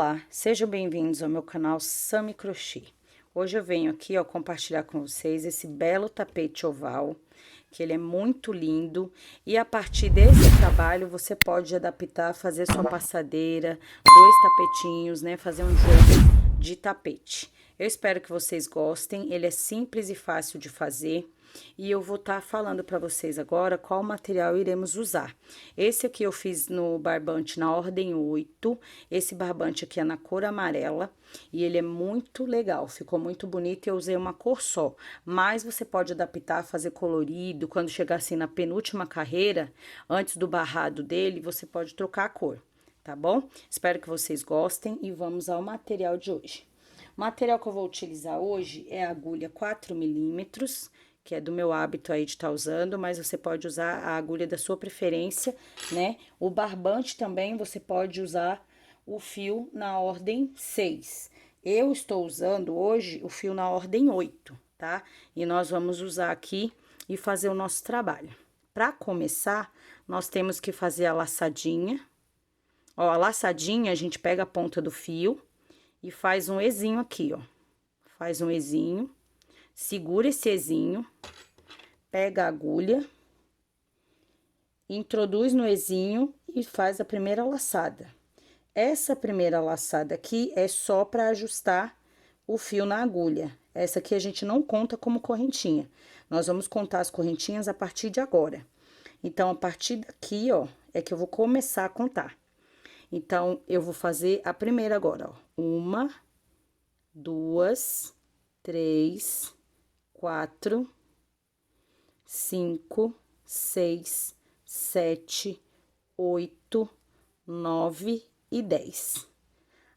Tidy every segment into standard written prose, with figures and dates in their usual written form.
Olá, sejam bem-vindos ao meu canal Sami Crochê. Hoje eu venho aqui, ó, compartilhar com vocês esse belo tapete oval, que ele é muito lindo, e a partir desse trabalho você pode adaptar, fazer sua passadeira, dois tapetinhos, né, fazer um jogo de tapete. Eu espero que vocês gostem, ele é simples e fácil de fazer. E eu vou estar falando para vocês agora qual material iremos usar. Esse aqui eu fiz no barbante na ordem 8, esse barbante aqui é na cor amarela, e ele é muito legal, ficou muito bonito, eu usei uma cor só. Mas você pode adaptar, fazer colorido, quando chegar assim na penúltima carreira, antes do barrado dele, você pode trocar a cor, tá bom? Espero que vocês gostem e vamos ao material de hoje. O material que eu vou utilizar hoje é a agulha 4 milímetros, que é do meu hábito aí de estar usando, mas você pode usar a agulha da sua preferência, né? O barbante também você pode usar o fio na ordem 6. Eu estou usando hoje o fio na ordem 8, tá? E nós vamos usar aqui e fazer o nosso trabalho. Para começar, nós temos que fazer a laçadinha. Ó, a laçadinha, a gente pega a ponta do fio e faz um ezinho aqui, ó. Faz um ezinho. Segura esse ezinho, pega a agulha, introduz no ezinho e faz a primeira laçada. Essa primeira laçada aqui é só para ajustar o fio na agulha. Essa aqui a gente não conta como correntinha. Nós vamos contar as correntinhas a partir de agora. Então, a partir daqui, ó, é que eu vou começar a contar. Então, eu vou fazer a primeira agora, ó. 1, 2, 3, 4, 5, 6, 7, 8, 9 e 10.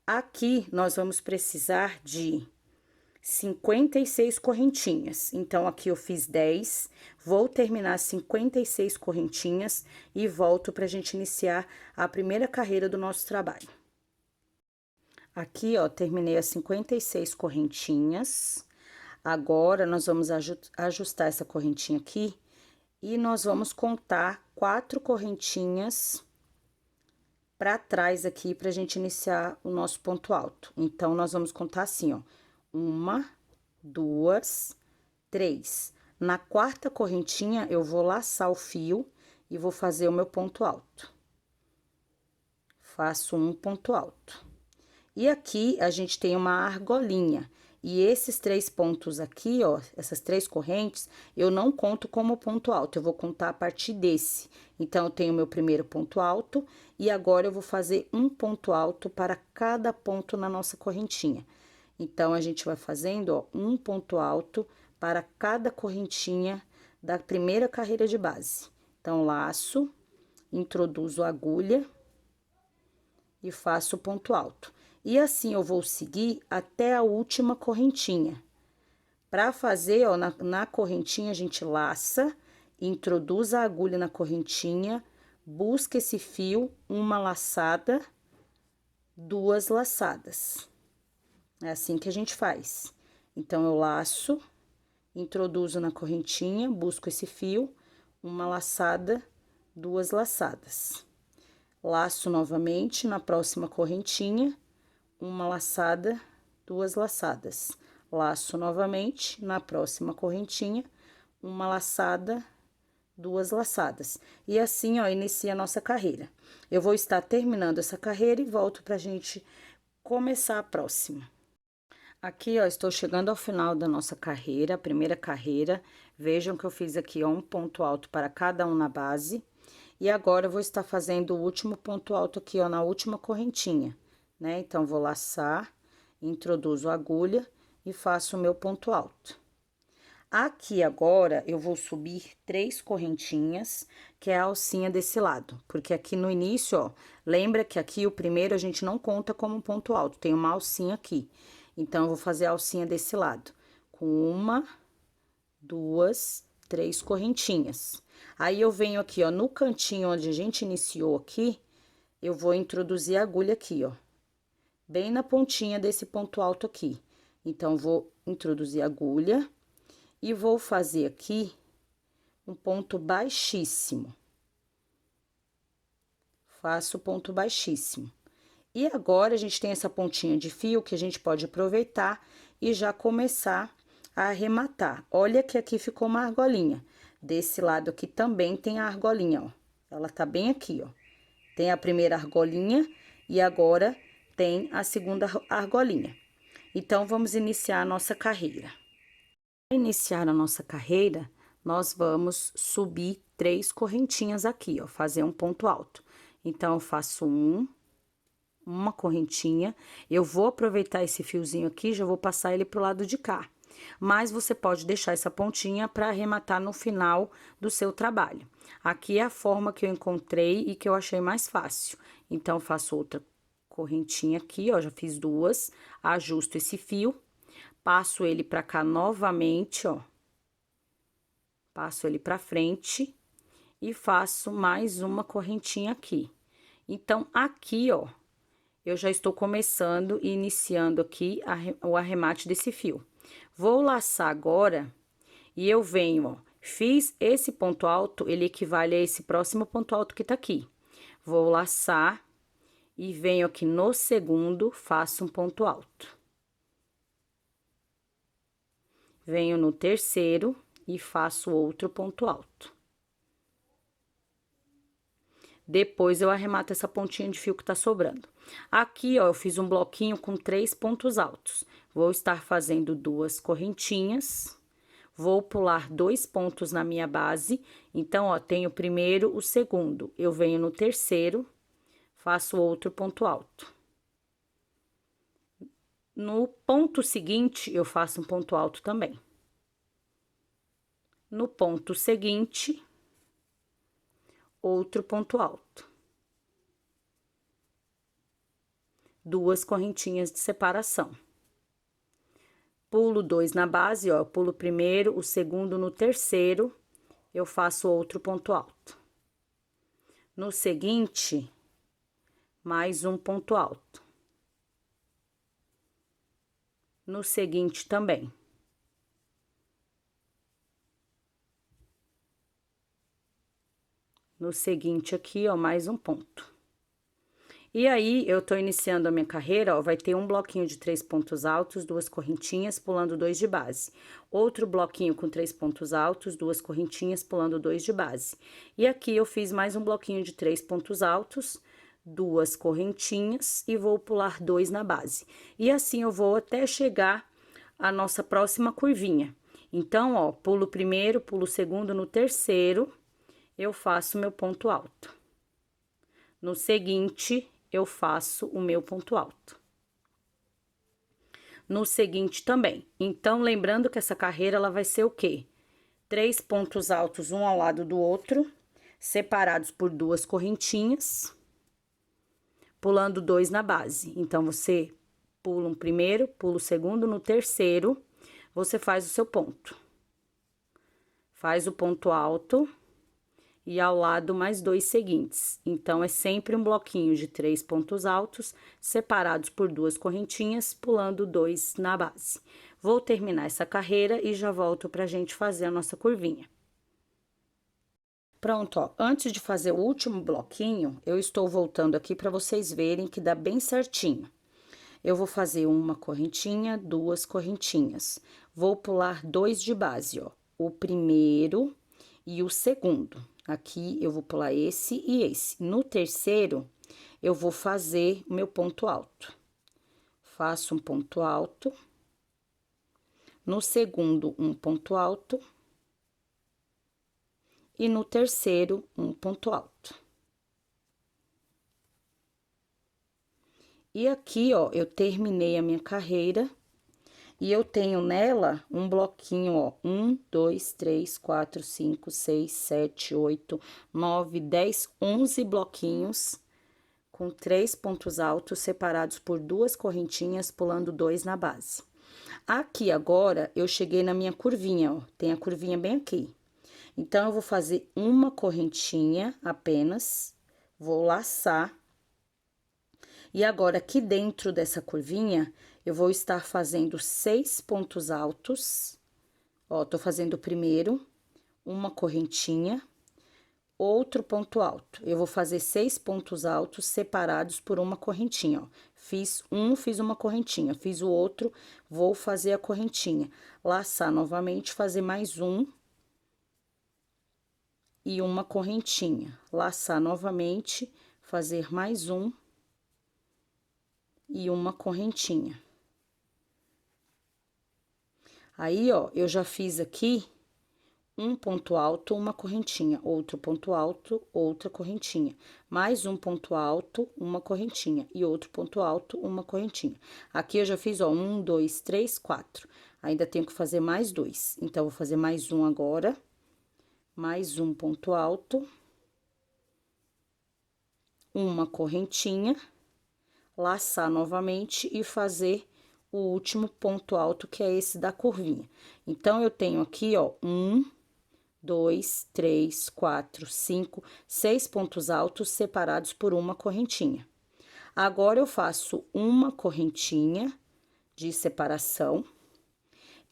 Aqui, nós vamos precisar de 56 correntinhas. Então, aqui eu fiz 10, vou terminar 56 correntinhas e volto pra gente iniciar a primeira carreira do nosso trabalho. Aqui, ó, terminei as 56 correntinhas. Agora, nós vamos ajustar essa correntinha aqui e nós vamos contar 4 correntinhas para trás aqui pra gente iniciar o nosso ponto alto. Então, nós vamos contar assim, ó, 1, 2, 3. Na quarta correntinha, eu vou laçar o fio e vou fazer o meu ponto alto. Faço um ponto alto. E aqui, a gente tem uma argolinha. E esses 3 pontos aqui, ó, essas 3 correntes, eu não conto como ponto alto, eu vou contar a partir desse. Então, eu tenho meu primeiro ponto alto, e agora eu vou fazer um ponto alto para cada ponto na nossa correntinha. Então, a gente vai fazendo, ó, um ponto alto para cada correntinha da primeira carreira de base. Então, laço, introduzo a agulha e faço o ponto alto. E assim eu vou seguir até a última correntinha. Para fazer, ó, na correntinha a gente laça, introduz a agulha na correntinha, busca esse fio, uma laçada, 2 laçadas. É assim que a gente faz. Então, eu laço, introduzo na correntinha, busco esse fio, uma laçada, 2 laçadas. Laço novamente na próxima correntinha, uma laçada, 2 laçadas. Laço novamente na próxima correntinha, uma laçada, 2 laçadas. E assim, ó, inicia a nossa carreira. Eu vou estar terminando essa carreira e volto pra gente começar a próxima. Aqui, ó, estou chegando ao final da nossa carreira, a primeira carreira. Vejam que eu fiz aqui, ó, um ponto alto para cada um na base. E agora, eu vou estar fazendo o último ponto alto aqui, ó, na última correntinha, né? Então, vou laçar, introduzo a agulha e faço o meu ponto alto. Aqui, agora, eu vou subir 3 correntinhas, que é a alcinha desse lado. Porque aqui no início, ó, lembra que aqui o primeiro a gente não conta como ponto alto, tem uma alcinha aqui. Então, eu vou fazer a alcinha desse lado, com 1, 2, 3 correntinhas. Aí, eu venho aqui, ó, no cantinho onde a gente iniciou aqui, eu vou introduzir a agulha aqui, ó, bem na pontinha desse ponto alto aqui. Então, vou introduzir a agulha e vou fazer aqui um ponto baixíssimo. Faço ponto baixíssimo. E agora, a gente tem essa pontinha de fio que a gente pode aproveitar e já começar a arrematar. Olha que aqui ficou uma argolinha. Desse lado aqui também tem a argolinha, ó. Ela tá bem aqui, ó. Tem a primeira argolinha e agora tem a segunda argolinha. Então, vamos iniciar a nossa carreira. Para iniciar a nossa carreira, nós vamos subir 3 correntinhas aqui, ó, fazer um ponto alto. Então, eu faço uma correntinha, eu vou aproveitar esse fiozinho aqui, já vou passar ele pro lado de cá. Mas você pode deixar essa pontinha para arrematar no final do seu trabalho. Aqui é a forma que eu encontrei e que eu achei mais fácil. Então, eu faço outra correntinha aqui, ó, já fiz 2, ajusto esse fio, passo ele pra cá novamente, ó. Passo ele pra frente e faço mais uma correntinha aqui. Então, aqui, ó, eu já estou começando e iniciando aqui o arremate desse fio. Vou laçar agora e eu venho, ó, fiz esse ponto alto, ele equivale a esse próximo ponto alto que tá aqui. Vou laçar e venho aqui no segundo, faço um ponto alto. Venho no terceiro e faço outro ponto alto. Depois, eu arremato essa pontinha de fio que tá sobrando. Aqui, ó, eu fiz um bloquinho com 3 pontos altos. Vou estar fazendo 2 correntinhas. Vou pular 2 pontos na minha base. Então, ó, tenho o primeiro, o segundo. Eu venho no terceiro, faço outro ponto alto. No ponto seguinte, eu faço um ponto alto também. No ponto seguinte, outro ponto alto. 2 correntinhas de separação. Pulo 2 na base, ó, eu pulo o primeiro, o segundo no terceiro, eu faço outro ponto alto. No seguinte, mais um ponto alto. No seguinte também. No seguinte aqui, ó, mais um ponto. E aí, eu tô iniciando a minha carreira, ó, vai ter um bloquinho de 3 pontos altos, 2 correntinhas, pulando 2 de base. Outro bloquinho com 3 pontos altos, 2 correntinhas, pulando 2 de base. E aqui, eu fiz mais um bloquinho de 3 pontos altos, 2 correntinhas, e vou pular 2 na base. E assim, eu vou até chegar à nossa próxima curvinha. Então, ó, pulo o primeiro, pulo o segundo, no terceiro, eu faço meu ponto alto. No seguinte, eu faço o meu ponto alto. No seguinte também. Então, lembrando que essa carreira, ela vai ser o quê? 3 pontos altos, um ao lado do outro, separados por 2 correntinhas, pulando 2 na base. Então, você pula um primeiro, pula o segundo, no terceiro, você faz o seu ponto. Faz o ponto alto e ao lado mais 2 seguintes. Então, é sempre um bloquinho de 3 pontos altos, separados por 2 correntinhas, pulando 2 na base. Vou terminar essa carreira e já volto pra gente fazer a nossa curvinha. Pronto, ó, antes de fazer o último bloquinho, eu estou voltando aqui pra vocês verem que dá bem certinho. Eu vou fazer uma correntinha, 2 correntinhas. Vou pular 2 de base, ó, o primeiro e o segundo. Aqui, eu vou pular esse e esse. No terceiro, eu vou fazer o meu ponto alto. Faço um ponto alto. No segundo, um ponto alto. E no terceiro, um ponto alto. E aqui, ó, eu terminei a minha carreira. E eu tenho nela um bloquinho, ó, 1, 2, 3, 4, 5, 6, 7, 8, 9, 10, 11 bloquinhos com 3 pontos altos separados por 2 correntinhas, pulando 2 na base. Aqui agora, eu cheguei na minha curvinha, ó, tem a curvinha bem aqui. Então, eu vou fazer uma correntinha apenas, vou laçar. E agora, aqui dentro dessa curvinha, eu vou estar fazendo 6 pontos altos. Ó, tô fazendo o primeiro, uma correntinha, outro ponto alto. Eu vou fazer 6 pontos altos separados por uma correntinha, ó. Fiz uma correntinha, fiz o outro, vou fazer a correntinha. Laçar novamente, fazer mais um. E uma correntinha. Laçar novamente, fazer mais um. E uma correntinha. Aí, ó, eu já fiz aqui um ponto alto, uma correntinha, outro ponto alto, outra correntinha, mais um ponto alto, uma correntinha e outro ponto alto, uma correntinha. Aqui eu já fiz, ó, 1, 2, 3, 4. Ainda tenho que fazer mais 2. Então, vou fazer mais um agora, mais um ponto alto, uma correntinha, laçar novamente e fazer o último ponto alto, que é esse da curvinha. Então, eu tenho aqui, ó, 1, 2, 3, 4, 5, 6 pontos altos separados por uma correntinha. Agora, eu faço uma correntinha de separação.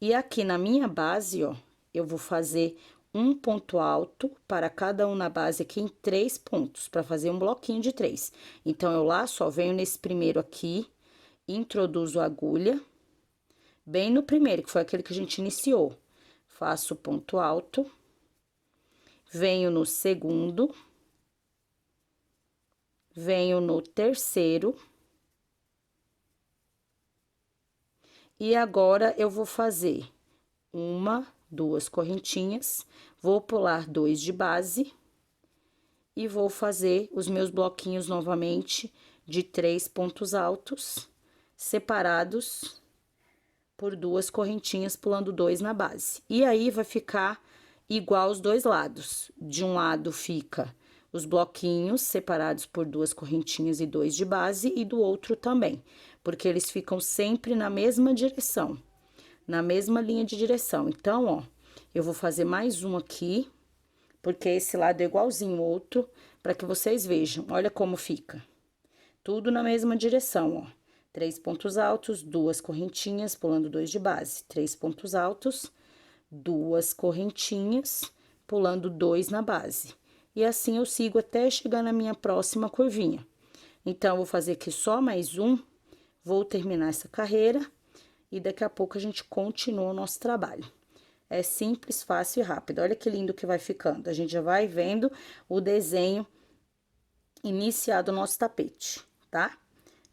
E aqui na minha base, ó, eu vou fazer um ponto alto para cada um na base aqui em 3 pontos, para fazer um bloquinho de 3. Então, eu laço, ó, venho nesse primeiro aqui, introduzo a agulha, bem no primeiro, que foi aquele que a gente iniciou. Faço ponto alto. Venho no segundo, venho no terceiro. E agora, eu vou fazer uma, 2 correntinhas, vou pular 2 de base e vou fazer os meus bloquinhos novamente de 3 pontos altos, separados por 2 correntinhas, pulando 2 na base. E aí, vai ficar igual os dois lados. De um lado fica os bloquinhos separados por 2 correntinhas e 2 de base, e do outro também, porque eles ficam sempre na mesma direção, na mesma linha de direção. Então, ó, eu vou fazer mais um aqui, porque esse lado é igualzinho o outro, para que vocês vejam. Olha como fica. Tudo na mesma direção, ó. 3 pontos altos, 2 correntinhas, pulando 2 de base. 3 pontos altos, 2 correntinhas, pulando 2 na base. E assim eu sigo até chegar na minha próxima curvinha. Então, eu vou fazer aqui só mais um, vou terminar essa carreira e daqui a pouco a gente continua o nosso trabalho. É simples, fácil e rápido. Olha que lindo que vai ficando. A gente já vai vendo o desenho iniciado do nosso tapete, tá?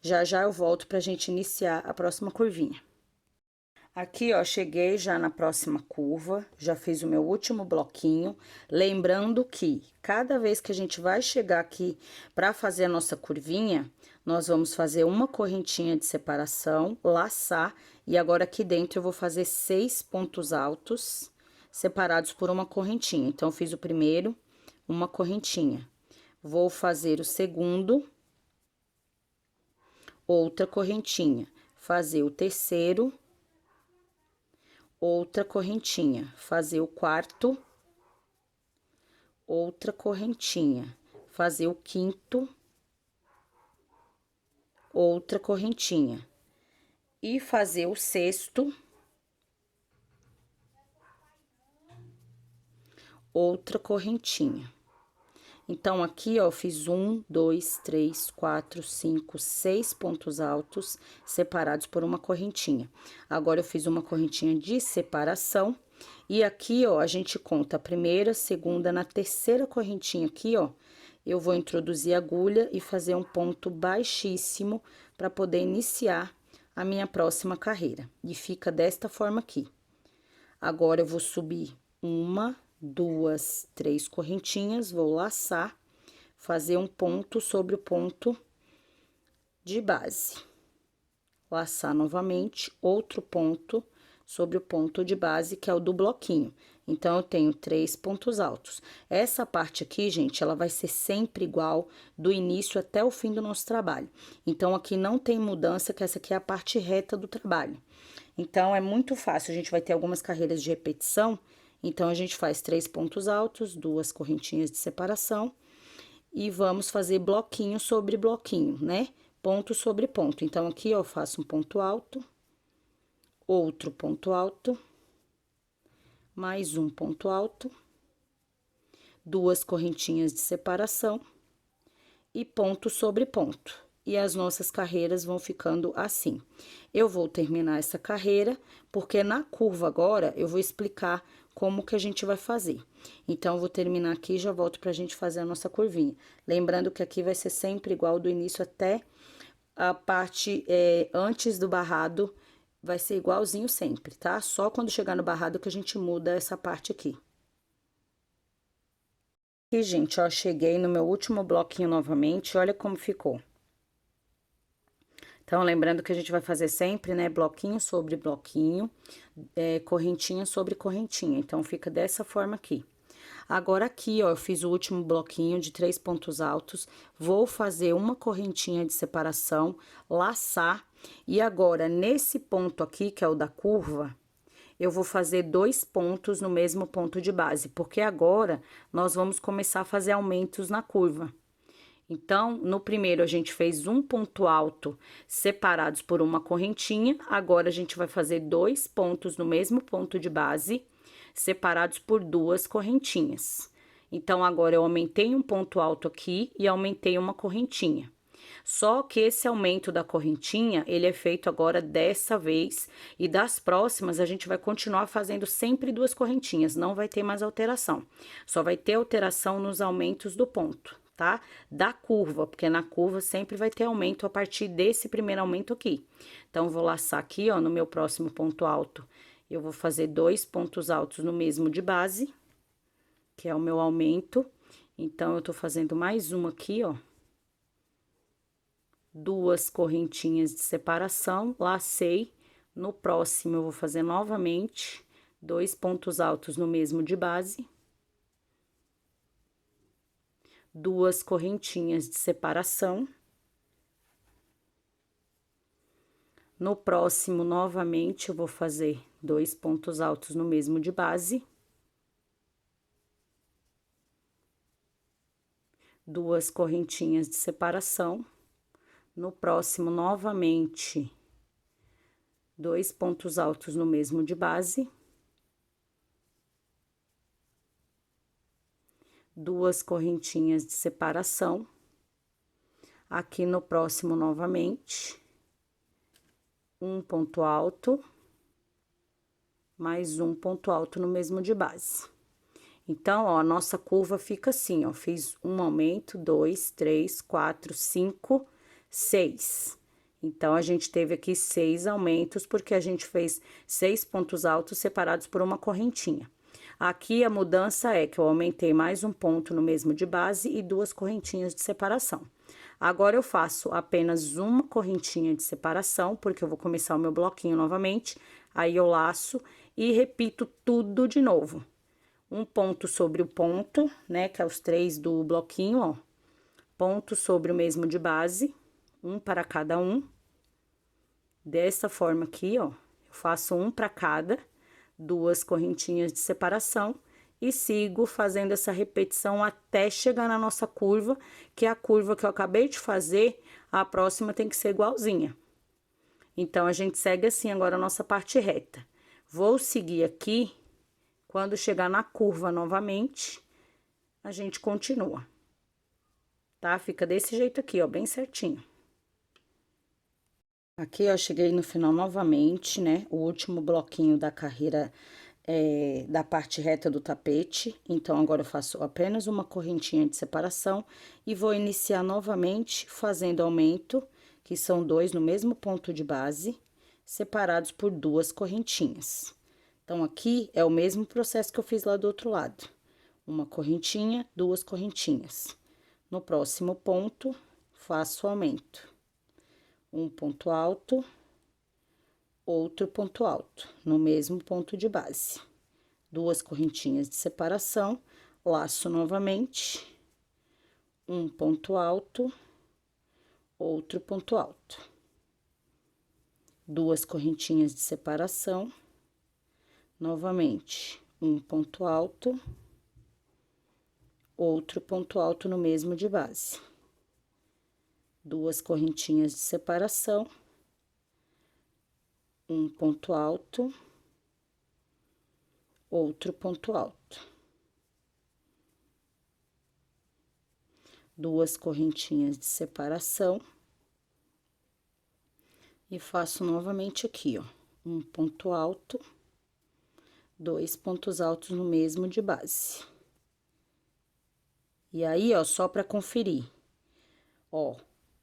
Já já eu volto pra gente iniciar a próxima curvinha. Aqui, ó, cheguei já na próxima curva, já fiz o meu último bloquinho. Lembrando que cada vez que a gente vai chegar aqui pra fazer a nossa curvinha, nós vamos fazer uma correntinha de separação, laçar, e agora aqui dentro eu vou fazer 6 pontos altos separados por uma correntinha. Então, eu fiz o primeiro, uma correntinha. Vou fazer o segundo, outra correntinha. Fazer o terceiro, outra correntinha. Fazer o quarto, outra correntinha. Fazer o quinto, outra correntinha. E fazer o sexto, outra correntinha. Então, aqui, ó, eu fiz 1, 2, 3, 4, 5, 6 pontos altos separados por uma correntinha. Agora, eu fiz uma correntinha de separação. E aqui, ó, a gente conta a primeira, segunda, na terceira correntinha aqui, ó, eu vou introduzir a agulha e fazer um ponto baixíssimo para poder iniciar a minha próxima carreira. E fica desta forma aqui. Agora, eu vou subir uma, 2, 3 correntinhas, vou laçar, fazer um ponto sobre o ponto de base. Laçar novamente, outro ponto sobre o ponto de base, que é o do bloquinho. Então, eu tenho 3 pontos altos. Essa parte aqui, gente, ela vai ser sempre igual do início até o fim do nosso trabalho. Então, aqui não tem mudança, que essa aqui é a parte reta do trabalho. Então, é muito fácil, a gente vai ter algumas carreiras de repetição. Então, a gente faz 3 pontos altos, 2 correntinhas de separação, e vamos fazer bloquinho sobre bloquinho, né? Ponto sobre ponto. Então, aqui, ó, eu faço um ponto alto, outro ponto alto, mais um ponto alto, duas correntinhas de separação e ponto sobre ponto. E as nossas carreiras vão ficando assim. Eu vou terminar essa carreira, porque na curva agora eu vou explicar como que a gente vai fazer. Então, eu vou terminar aqui e já volto pra gente fazer a nossa curvinha. Lembrando que aqui vai ser sempre igual do início até a parte antes do barrado, vai ser igualzinho sempre, tá? Só quando chegar no barrado que a gente muda essa parte aqui. E, gente, ó, cheguei no meu último bloquinho novamente, olha como ficou. Então, lembrando que a gente vai fazer sempre, né, bloquinho sobre bloquinho, correntinha sobre correntinha. Então, fica dessa forma aqui. Agora, aqui, ó, eu fiz o último bloquinho de 3 pontos altos, vou fazer uma correntinha de separação, laçar, e agora, nesse ponto aqui, que é o da curva, eu vou fazer 2 pontos no mesmo ponto de base, porque agora nós vamos começar a fazer aumentos na curva. Então, no primeiro a gente fez um ponto alto separados por uma correntinha, agora a gente vai fazer 2 pontos no mesmo ponto de base, separados por 2 correntinhas. Então, agora eu aumentei um ponto alto aqui e aumentei uma correntinha. Só que esse aumento da correntinha, ele é feito agora dessa vez, e das próximas a gente vai continuar fazendo sempre 2 correntinhas, não vai ter mais alteração. Só vai ter alteração nos aumentos do ponto, tá? Da curva, porque na curva sempre vai ter aumento a partir desse primeiro aumento aqui. Então, vou laçar aqui, ó, no meu próximo ponto alto, eu vou fazer 2 pontos altos no mesmo de base, que é o meu aumento. Então, eu tô fazendo mais uma aqui, ó. 2 correntinhas de separação, lacei. No próximo, eu vou fazer novamente 2 pontos altos no mesmo de base. 2 correntinhas de separação. No próximo, novamente, eu vou fazer 2 pontos altos no mesmo de base. 2 correntinhas de separação. No próximo, novamente, 2 pontos altos no mesmo de base. 2 correntinhas de separação. Aqui no próximo, novamente, um ponto alto, mais um ponto alto no mesmo de base. Então, ó, a nossa curva fica assim, ó, fiz um aumento, 2, 3, 4, 5, 6. Então, a gente teve aqui 6 aumentos, porque a gente fez 6 pontos altos separados por uma correntinha. Aqui, a mudança é que eu aumentei mais um ponto no mesmo de base e 2 correntinhas de separação. Agora, eu faço apenas uma correntinha de separação, porque eu vou começar o meu bloquinho novamente, aí eu laço e repito tudo de novo. Um ponto sobre o ponto, né, que é os 3 do bloquinho, ó. Ponto sobre o mesmo de base, um para cada um. Dessa forma aqui, ó, eu faço um para cada, 2 correntinhas de separação e sigo fazendo essa repetição até chegar na nossa curva, que é a curva que eu acabei de fazer, a próxima tem que ser igualzinha. Então, a gente segue assim agora a nossa parte reta. Vou seguir aqui, quando chegar na curva novamente, a gente continua. Tá? Fica desse jeito aqui, ó, bem certinho. Aqui, ó, cheguei no final novamente, né? O último bloquinho da carreira da parte reta do tapete. Então, agora eu faço apenas uma correntinha de separação e vou iniciar novamente fazendo aumento, que são 2 no mesmo ponto de base, separados por 2 correntinhas. Então, aqui é o mesmo processo que eu fiz lá do outro lado. Uma correntinha, 2 correntinhas. No próximo ponto, faço o aumento. Um ponto alto, outro ponto alto, no mesmo ponto de base. 2 correntinhas de separação, laço novamente, um ponto alto, outro ponto alto. 2 correntinhas de separação, novamente, um ponto alto, outro ponto alto no mesmo de base. 2 correntinhas de separação, um ponto alto, outro ponto alto. duas correntinhas de separação. E faço novamente aqui, ó, um ponto alto, 2 pontos altos no mesmo de base. E aí, ó, só para conferir, ó,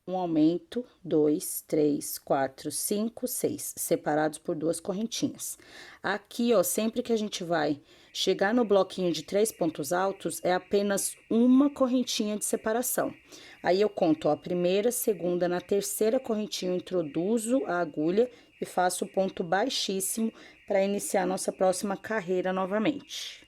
um aumento, 2, 3, 4, 5, 6, separados por duas correntinhas. Aqui, ó, sempre que a gente vai chegar no bloquinho de 3 pontos altos, é apenas uma correntinha de separação. Aí, eu conto, ó, a primeira, segunda, na terceira correntinha, eu introduzo a agulha e faço o ponto baixíssimo para iniciar a nossa próxima carreira novamente.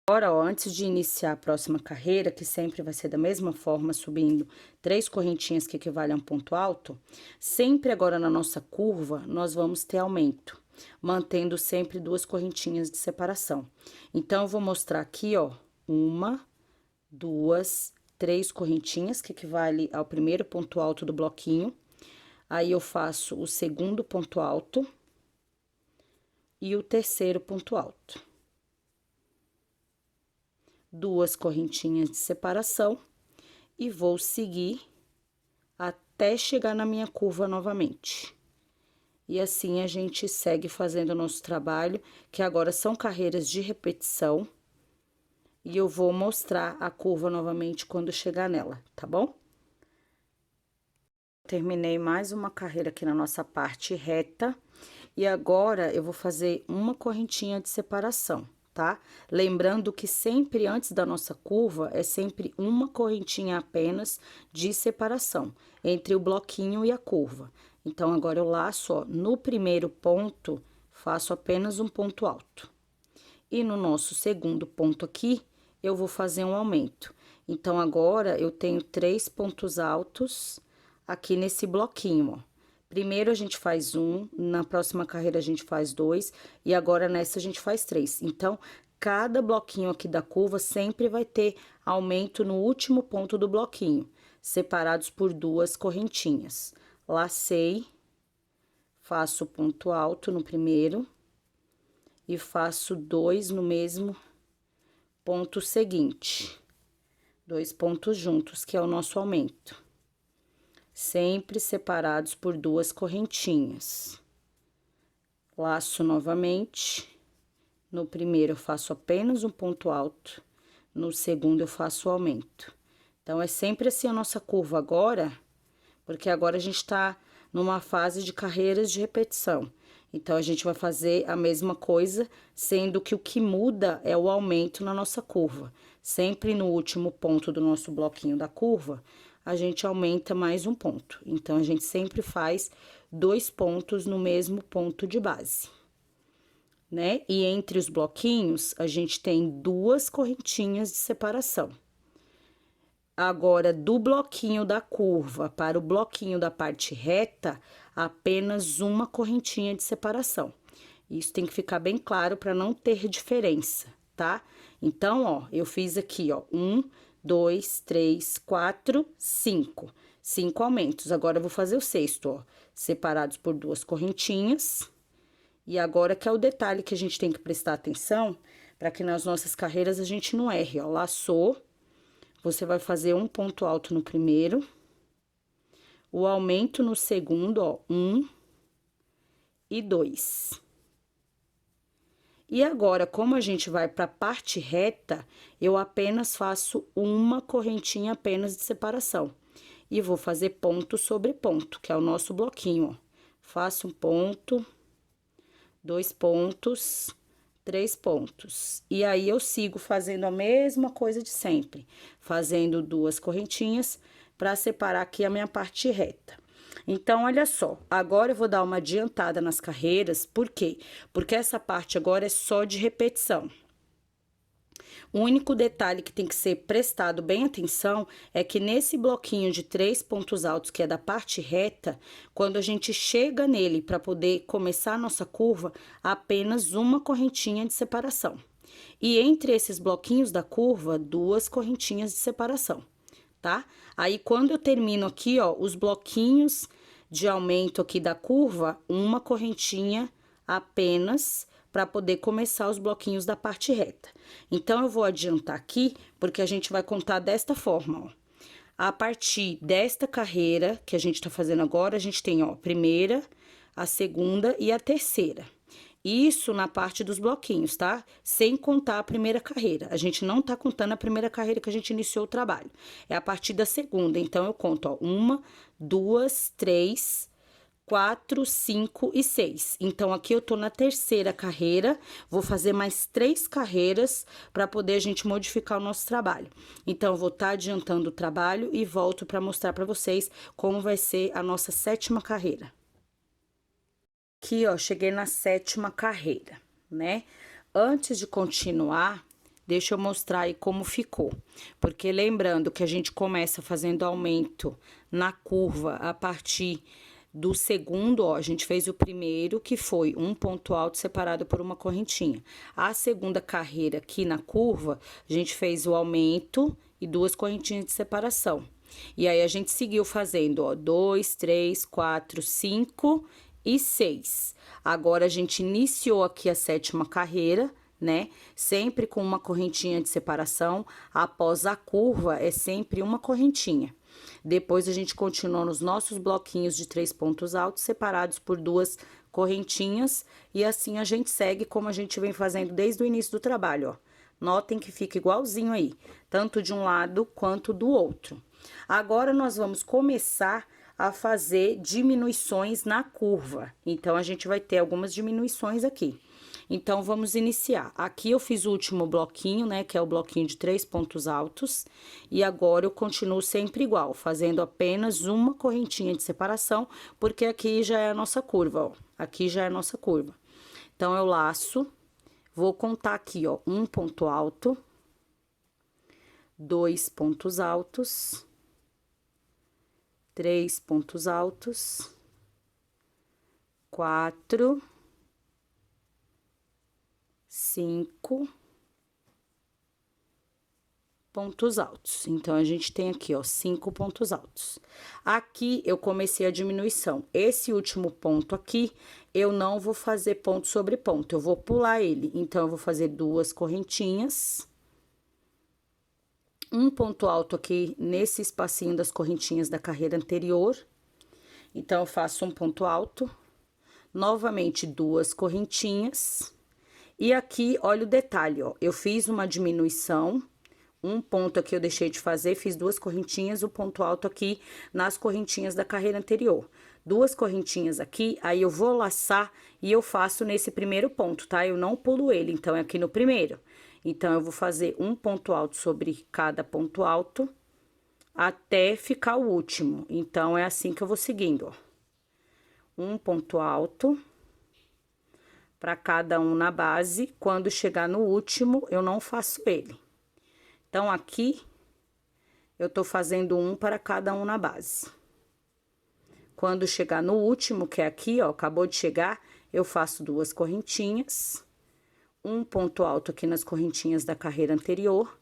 Agora, ó, antes de iniciar a próxima carreira, que sempre vai ser da mesma forma, subindo 3 correntinhas que equivalem a um ponto alto, sempre agora na nossa curva, nós vamos ter aumento, mantendo sempre 2 correntinhas de separação. Então, eu vou mostrar aqui, ó, 1, 2, 3 correntinhas, que equivale ao primeiro ponto alto do bloquinho. Aí, eu faço o segundo ponto alto e o terceiro ponto alto. 2 correntinhas de separação e vou seguir até chegar na minha curva novamente. E assim a gente segue fazendo o nosso trabalho, que agora são carreiras de repetição. E eu vou mostrar a curva novamente quando chegar nela, tá bom? Terminei mais uma carreira aqui na nossa parte reta. E agora, eu vou fazer uma correntinha de separação, tá? Lembrando que sempre antes da nossa curva, é sempre uma correntinha apenas de separação entre o bloquinho e a curva. Então, agora eu laço, ó, no primeiro ponto, faço apenas um ponto alto. E no nosso segundo ponto aqui, eu vou fazer um aumento. Então, agora, eu tenho 3 pontos altos aqui nesse bloquinho, ó. Primeiro, a gente faz 1, na próxima carreira a gente faz 2, e agora nessa a gente faz 3. Então, cada bloquinho aqui da curva sempre vai ter aumento no último ponto do bloquinho, separados por 2 correntinhas. Lacei, faço ponto alto no primeiro, e faço 2 no mesmo ponto seguinte. 2 pontos juntos, que é o nosso aumento. Sempre separados por 2 correntinhas. Laço novamente. No primeiro, eu faço apenas um ponto alto. No segundo, eu faço o aumento. Então, é sempre assim a nossa curva agora, porque agora a gente tá numa fase de carreiras de repetição. Então, a gente vai fazer a mesma coisa, sendo que o que muda é o aumento na nossa curva. Sempre no último ponto do nosso bloquinho da curva, a gente aumenta mais um ponto. Então, a gente sempre faz 2 pontos no mesmo ponto de base, né? E entre os bloquinhos, a gente tem 2 correntinhas de separação. Agora, do bloquinho da curva para o bloquinho da parte reta, apenas uma correntinha de separação. Isso tem que ficar bem claro para não ter diferença, tá? Então, ó, eu fiz aqui, ó, 1, 2, 3, 4, 5. 5 aumentos. Agora, eu vou fazer o sexto, ó, separados por 2 correntinhas. E agora que é o detalhe que a gente tem que prestar atenção, para que nas nossas carreiras a gente não erre, ó. Laçou, você vai fazer um ponto alto no primeiro, o aumento no segundo, ó, 1 e 2. E agora, como a gente vai para a parte reta, eu apenas faço uma correntinha apenas de separação. E vou fazer ponto sobre ponto, que é o nosso bloquinho, ó. Faço um ponto, 2 pontos, 3 pontos. E aí, eu sigo fazendo a mesma coisa de sempre, fazendo 2 correntinhas para separar aqui a minha parte reta. Então, olha só, agora eu vou dar uma adiantada nas carreiras, por quê? Porque essa parte agora é só de repetição. O único detalhe que tem que ser prestado bem atenção é que nesse bloquinho de 3 pontos altos, que é da parte reta, quando a gente chega nele para poder começar a nossa curva, apenas uma correntinha de separação. E entre esses bloquinhos da curva, 2 correntinhas de separação, tá? Aí, quando eu termino aqui, ó, os bloquinhos de aumento aqui da curva, uma correntinha apenas para poder começar os bloquinhos da parte reta. Então, eu vou adiantar aqui, porque a gente vai contar desta forma, ó. A partir desta carreira que a gente tá fazendo agora, a gente tem, ó, a primeira, a segunda e a terceira. Isso na parte dos bloquinhos, tá? Sem contar a primeira carreira. A gente não tá contando a primeira carreira que a gente iniciou o trabalho. É a partir da segunda. Então, eu conto, ó, 1, 2, 3, 4, 5 e 6. Então, aqui eu tô na terceira carreira, vou fazer mais 3 carreiras para poder a gente modificar o nosso trabalho. Então, eu vou estar adiantando o trabalho e volto para mostrar para vocês como vai ser a nossa 7ª carreira. Aqui, ó, cheguei na 7ª carreira, né? Antes de continuar, deixa eu mostrar aí como ficou. Porque lembrando que a gente começa fazendo aumento na curva a partir do segundo, ó, a gente fez o primeiro, que foi um ponto alto separado por uma correntinha. A segunda carreira aqui na curva, a gente fez o aumento e 2 correntinhas de separação. E aí, a gente seguiu fazendo, ó, 2, 3, 4, 5 e 6. Agora, a gente iniciou aqui a 7ª carreira, né? Sempre com uma correntinha de separação. Após a curva, é sempre uma correntinha. Depois, a gente continua nos nossos bloquinhos de 3 pontos altos, separados por 2 correntinhas. E assim, a gente segue como a gente vem fazendo desde o início do trabalho, ó. Notem que fica igualzinho aí, tanto de um lado quanto do outro. Agora, nós vamos começar a fazer diminuições na curva. Então, a gente vai ter algumas diminuições aqui. Então, vamos iniciar. Aqui eu fiz o último bloquinho, né, que é o bloquinho de 3 pontos altos. E agora, eu continuo sempre igual, fazendo apenas uma correntinha de separação, porque aqui já é a nossa curva, ó. Aqui já é a nossa curva. Então, eu laço, vou contar aqui, ó, um ponto alto, 2 pontos altos, 3 pontos altos, 4, 5 pontos altos. Então, a gente tem aqui, ó, 5 pontos altos. Aqui, eu comecei a diminuição. Esse último ponto aqui, eu não vou fazer ponto sobre ponto, eu vou pular ele. Então, eu vou fazer 2 correntinhas. Um ponto alto aqui nesse espacinho das correntinhas da carreira anterior. Então, eu faço um ponto alto, novamente 2 correntinhas. E aqui, olha o detalhe, ó, eu fiz uma diminuição, um ponto aqui eu deixei de fazer, fiz 2 correntinhas, o ponto alto aqui nas correntinhas da carreira anterior. 2 correntinhas aqui, aí eu vou laçar e eu faço nesse primeiro ponto, tá? Eu não pulo ele, então, é aqui no primeiro. Então, eu vou fazer um ponto alto sobre cada ponto alto, até ficar o último. Então, é assim que eu vou seguindo, ó. Um ponto alto para cada um na base. Quando chegar no último, eu não faço ele. Então, aqui, eu tô fazendo um para cada um na base. Quando chegar no último, que é aqui, ó, acabou de chegar, eu faço 2 correntinhas. Um ponto alto aqui nas correntinhas da carreira anterior,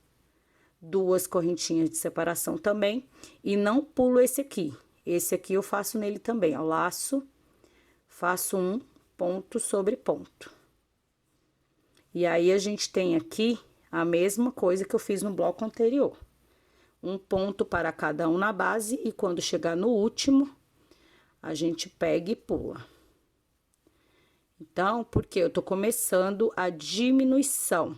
2 correntinhas de separação também, e não pulo esse aqui. Esse aqui eu faço nele também, ó, laço, faço um ponto sobre ponto. E aí, a gente tem aqui a mesma coisa que eu fiz no bloco anterior. Um ponto para cada um na base, e quando chegar no último, a gente pega e pula. Então, porque eu tô começando a diminuição.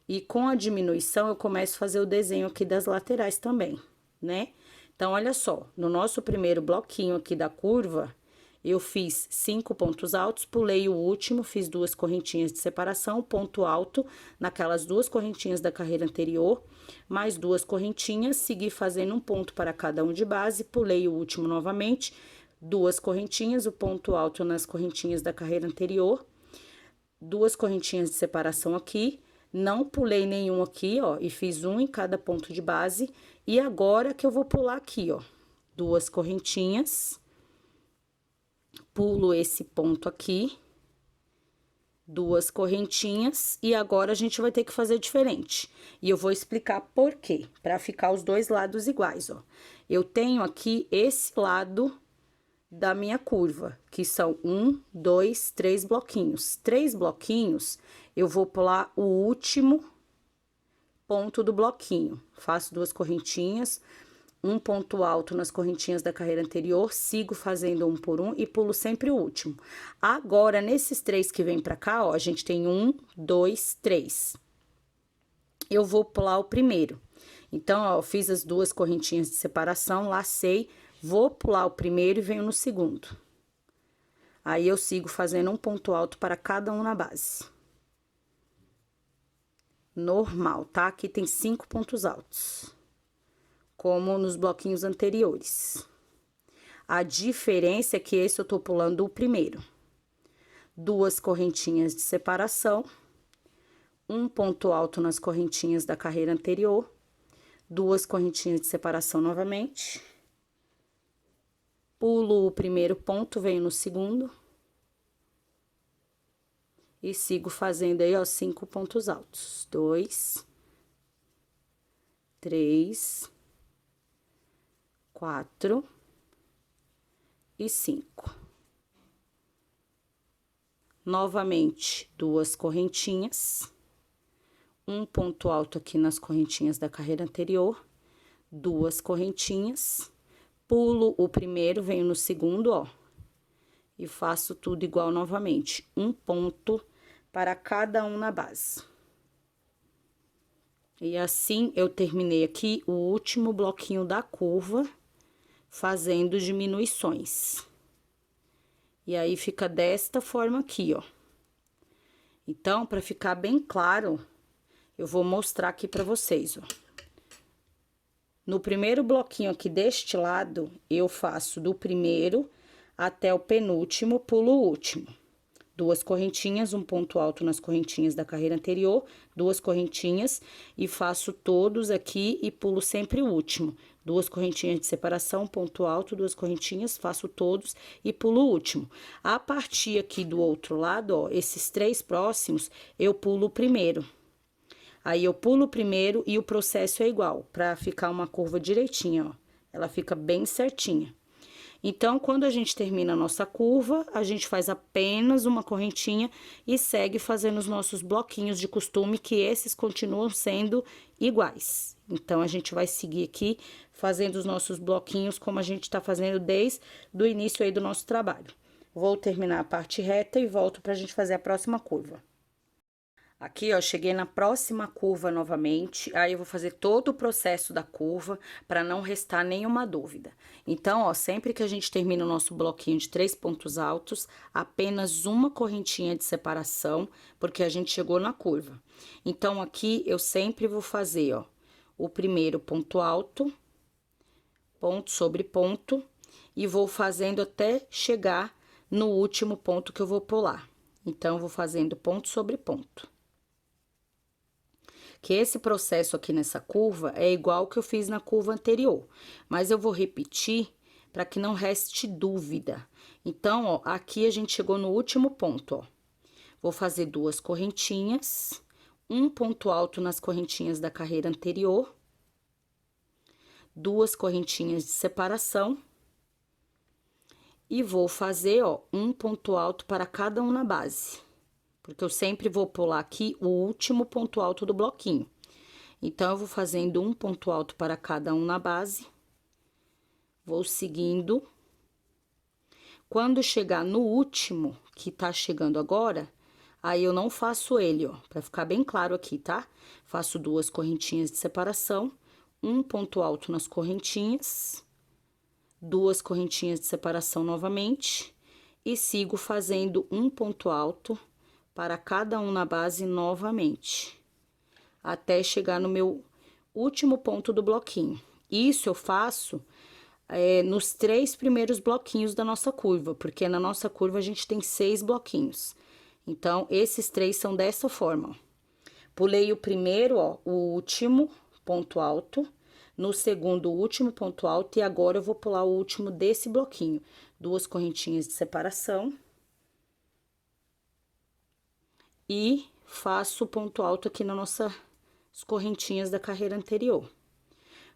E com a diminuição, eu começo a fazer o desenho aqui das laterais também, né? Então, olha só, no nosso primeiro bloquinho aqui da curva, eu fiz 5 pontos altos, pulei o último, fiz 2 correntinhas de separação, ponto alto naquelas 2 correntinhas da carreira anterior, mais 2 correntinhas, segui fazendo um ponto para cada um de base, pulei o último novamente, 2 correntinhas, o ponto alto nas correntinhas da carreira anterior, 2 correntinhas de separação aqui, não pulei nenhum aqui, ó, e fiz um em cada ponto de base, e agora que eu vou pular aqui, ó, 2 correntinhas, pulo esse ponto aqui, 2 correntinhas, e agora a gente vai ter que fazer diferente. E eu vou explicar por quê, para ficar os dois lados iguais, ó. Eu tenho aqui esse lado da minha curva, que são 1, 2, 3 bloquinhos. 3 bloquinhos, eu vou pular o último ponto do bloquinho. Faço 2 correntinhas, um ponto alto nas correntinhas da carreira anterior, sigo fazendo um por um e pulo sempre o último. Agora, nesses 3 que vem pra cá, ó, a gente tem 1, 2, 3. Eu vou pular o primeiro. Então, ó, eu fiz as 2 correntinhas de separação, lacei, vou pular o primeiro e venho no segundo. Aí, eu sigo fazendo um ponto alto para cada um na base. Normal, tá? Aqui tem 5 pontos altos, como nos bloquinhos anteriores. A diferença é que esse eu tô pulando o primeiro. 2 correntinhas de separação, um ponto alto nas correntinhas da carreira anterior, 2 correntinhas de separação novamente, pulo o primeiro ponto, venho no segundo, e sigo fazendo aí, ó, 5 pontos altos. 2, 3, 4 e 5. Novamente, 2 correntinhas, um ponto alto aqui nas correntinhas da carreira anterior, 2 correntinhas, pulo o primeiro, venho no segundo, ó, e faço tudo igual novamente, um ponto para cada um na base. E assim, eu terminei aqui o último bloquinho da curva, fazendo diminuições. E aí, fica desta forma aqui, ó. Então, para ficar bem claro, eu vou mostrar aqui para vocês, ó. No primeiro bloquinho aqui deste lado, eu faço do primeiro até o penúltimo, pulo o último. 2 correntinhas, um ponto alto nas correntinhas da carreira anterior, 2 correntinhas, e faço todos aqui e pulo sempre o último. 2 correntinhas de separação, ponto alto, 2 correntinhas, faço todos e pulo o último. A partir aqui do outro lado, ó, esses 3 próximos, eu pulo o primeiro. Aí, eu pulo o primeiro e o processo é igual, pra ficar uma curva direitinha, ó. Ela fica bem certinha. Então, quando a gente termina a nossa curva, a gente faz apenas uma correntinha e segue fazendo os nossos bloquinhos de costume, que esses continuam sendo iguais. Então, a gente vai seguir aqui fazendo os nossos bloquinhos como a gente tá fazendo desde o início aí do nosso trabalho. Vou terminar a parte reta e volto pra gente fazer a próxima curva. Aqui, ó, cheguei na próxima curva novamente, aí eu vou fazer todo o processo da curva para não restar nenhuma dúvida. Então, ó, sempre que a gente termina o nosso bloquinho de 3 pontos altos, apenas uma correntinha de separação, porque a gente chegou na curva. Então, aqui eu sempre vou fazer, ó, o primeiro ponto alto, ponto sobre ponto, e vou fazendo até chegar no último ponto que eu vou pular. Então, eu vou fazendo ponto sobre ponto. Que esse processo aqui nessa curva é igual que eu fiz na curva anterior, mas eu vou repetir para que não reste dúvida. Então, ó, aqui a gente chegou no último ponto, ó. Vou fazer 2 correntinhas, um ponto alto nas correntinhas da carreira anterior, 2 correntinhas de separação, e vou fazer, ó, um ponto alto para cada um na base. Porque eu sempre vou pular aqui o último ponto alto do bloquinho. Então, eu vou fazendo um ponto alto para cada um na base. Vou seguindo. Quando chegar no último, que tá chegando agora, aí eu não faço ele, ó, pra ficar bem claro aqui, tá? Faço 2 correntinhas de separação, um ponto alto nas correntinhas, 2 correntinhas de separação novamente, e sigo fazendo um ponto alto para cada um na base novamente, até chegar no meu último ponto do bloquinho. Isso eu faço nos 3 primeiros bloquinhos da nossa curva, porque na nossa curva a gente tem 6 bloquinhos. Então, esses 3 são dessa forma, ó. Pulei o primeiro, ó, o último ponto alto, no segundo, o último ponto alto, e agora eu vou pular o último desse bloquinho. 2 correntinhas de separação. E faço o ponto alto aqui nas nossas correntinhas da carreira anterior.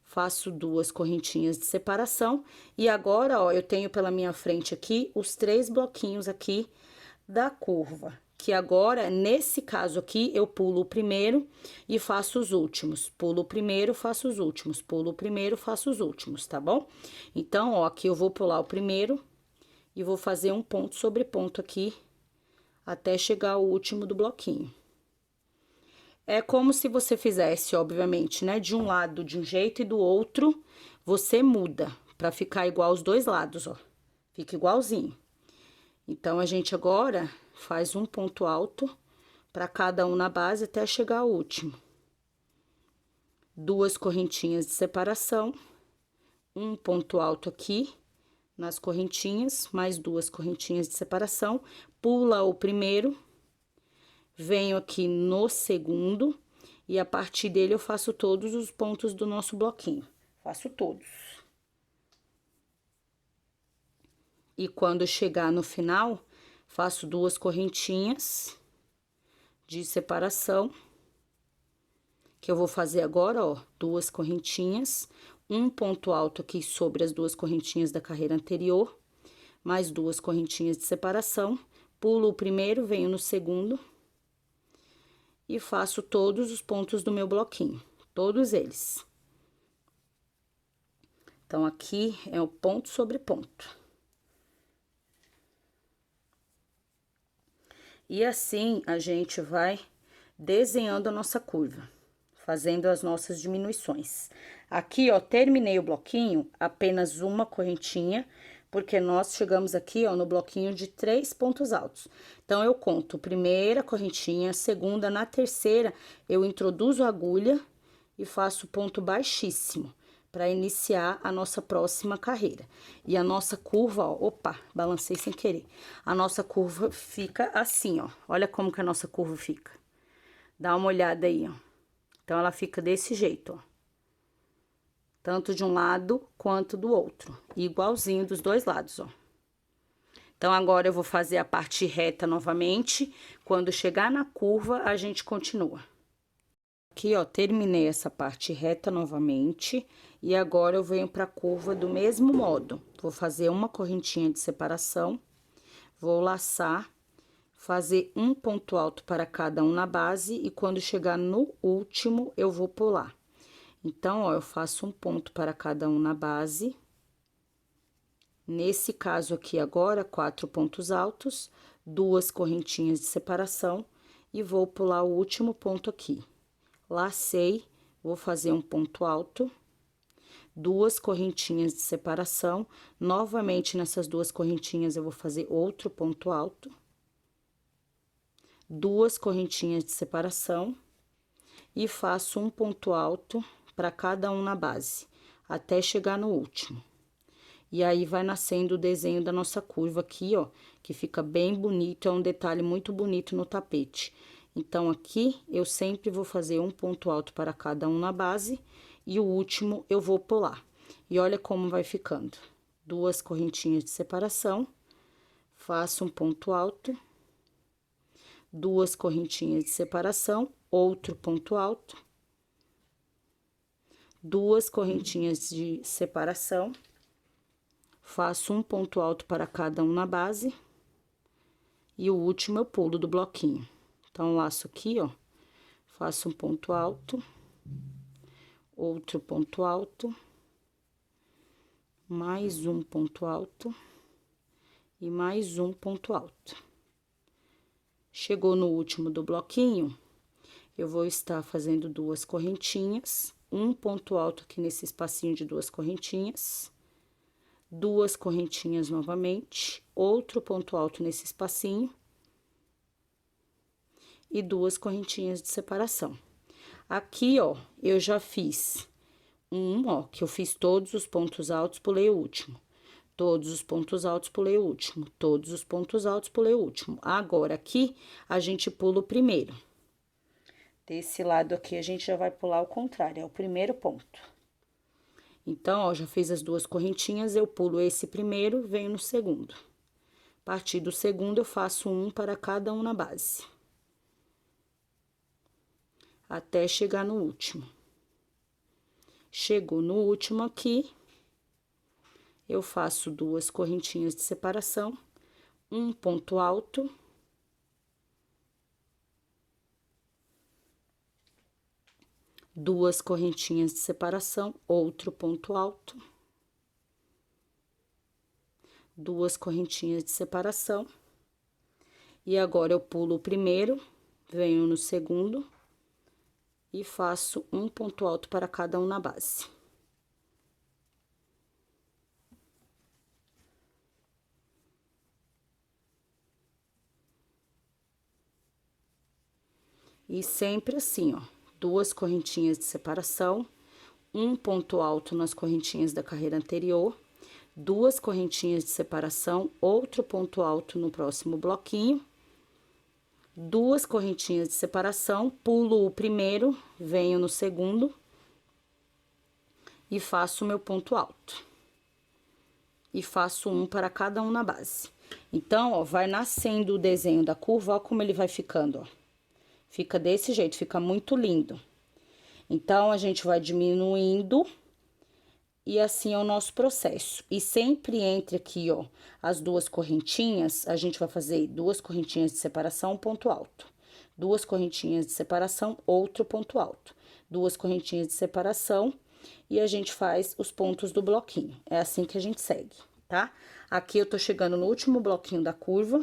Faço 2 correntinhas de separação, e agora, ó, eu tenho pela minha frente aqui os 3 bloquinhos aqui da curva, que agora, nesse caso aqui, eu pulo o primeiro e faço os últimos. Pulo o primeiro, faço os últimos. Pulo o primeiro, faço os últimos, tá bom? Então, ó, aqui eu vou pular o primeiro e vou fazer um ponto sobre ponto aqui, até chegar ao último do bloquinho. É como se você fizesse, obviamente, né, de um lado de um jeito e do outro, você muda, pra ficar igual os dois lados, ó. Fica igualzinho. Então, a gente agora faz um ponto alto para cada um na base até chegar ao último. Duas correntinhas de separação, um ponto alto aqui nas correntinhas, mais duas correntinhas de separação, pula o primeiro, venho aqui no segundo e a partir dele eu faço todos os pontos do nosso bloquinho. Faço todos. E quando chegar no final, faço duas correntinhas de separação, que eu vou fazer agora, ó, duas correntinhas, um ponto alto aqui sobre as duas correntinhas da carreira anterior, mais duas correntinhas de separação, pulo o primeiro, venho no segundo e faço todos os pontos do meu bloquinho, todos eles. Então, aqui é o ponto sobre ponto. E assim, a gente vai desenhando a nossa curva, fazendo as nossas diminuições. Aqui, ó, terminei o bloquinho, apenas uma correntinha, porque nós chegamos aqui, ó, no bloquinho de 3 pontos altos. Então, eu conto primeira correntinha, segunda, na terceira, eu introduzo a agulha e faço ponto baixíssimo, para iniciar a nossa próxima carreira. E a nossa curva, ó, opa, balancei sem querer. A nossa curva fica assim, ó. Olha como que a nossa curva fica. Dá uma olhada aí, ó. Então, ela fica desse jeito, ó. Tanto de um lado quanto do outro. Igualzinho dos dois lados, ó. Então, agora eu vou fazer a parte reta novamente. Quando chegar na curva, a gente continua. Aqui, ó, terminei essa parte reta novamente. E agora, eu venho pra curva do mesmo modo. Vou fazer uma correntinha de separação. Vou laçar, fazer um ponto alto para cada um na base. E quando chegar no último, eu vou pular. Então, ó, eu faço um ponto para cada um na base. Nesse caso aqui agora, 4 pontos altos, duas correntinhas de separação e vou pular o último ponto aqui. Lacei, vou fazer um ponto alto, duas correntinhas de separação, novamente nessas duas correntinhas eu vou fazer outro ponto alto, duas correntinhas de separação e faço um ponto alto para cada um na base, até chegar no último. E aí, vai nascendo o desenho da nossa curva aqui, ó, que fica bem bonito, é um detalhe muito bonito no tapete. Então, aqui, eu sempre vou fazer um ponto alto para cada um na base, e o último eu vou pular. E olha como vai ficando. Duas correntinhas de separação, faço um ponto alto, duas correntinhas de separação, outro ponto alto, duas correntinhas de separação, faço um ponto alto para cada um na base, e o último eu pulo do bloquinho. Então, laço aqui, ó, faço um ponto alto, outro ponto alto, mais um ponto alto, e mais um ponto alto. Chegou no último do bloquinho, eu vou estar fazendo duas correntinhas, um ponto alto aqui nesse espacinho de duas correntinhas, duas correntinhas novamente, outro ponto alto nesse espacinho, e duas correntinhas de separação. Aqui, ó, eu já fiz ó, que eu fiz todos os pontos altos, pulei o último. Todos os pontos altos, pulei o último. Todos os pontos altos, pulei o último. Agora, aqui, a gente pula o primeiro. Desse lado aqui, a gente já vai pular o contrário, é o primeiro ponto. Então, ó, já fiz as duas correntinhas, eu pulo esse primeiro, venho no segundo. A partir do segundo, eu faço um para cada um na base. Até chegar no último. Chegou no último aqui, eu faço duas correntinhas de separação, um ponto alto, duas correntinhas de separação, outro ponto alto, duas correntinhas de separação. E agora, eu pulo o primeiro, venho no segundo e faço um ponto alto para cada um na base. E sempre assim, ó, duas correntinhas de separação, um ponto alto nas correntinhas da carreira anterior, duas correntinhas de separação, outro ponto alto no próximo bloquinho, duas correntinhas de separação, pulo o primeiro, venho no segundo e faço o meu ponto alto. E faço um para cada um na base. Então, ó, vai nascendo o desenho da curva, ó como ele vai ficando, ó. Fica desse jeito, fica muito lindo. Então, a gente vai diminuindo e assim é o nosso processo. E sempre entre aqui, ó, as duas correntinhas, a gente vai fazer duas correntinhas de separação, ponto alto. Duas correntinhas de separação, outro ponto alto. Duas correntinhas de separação e a gente faz os pontos do bloquinho. É assim que a gente segue, tá? Aqui eu tô chegando no último bloquinho da curva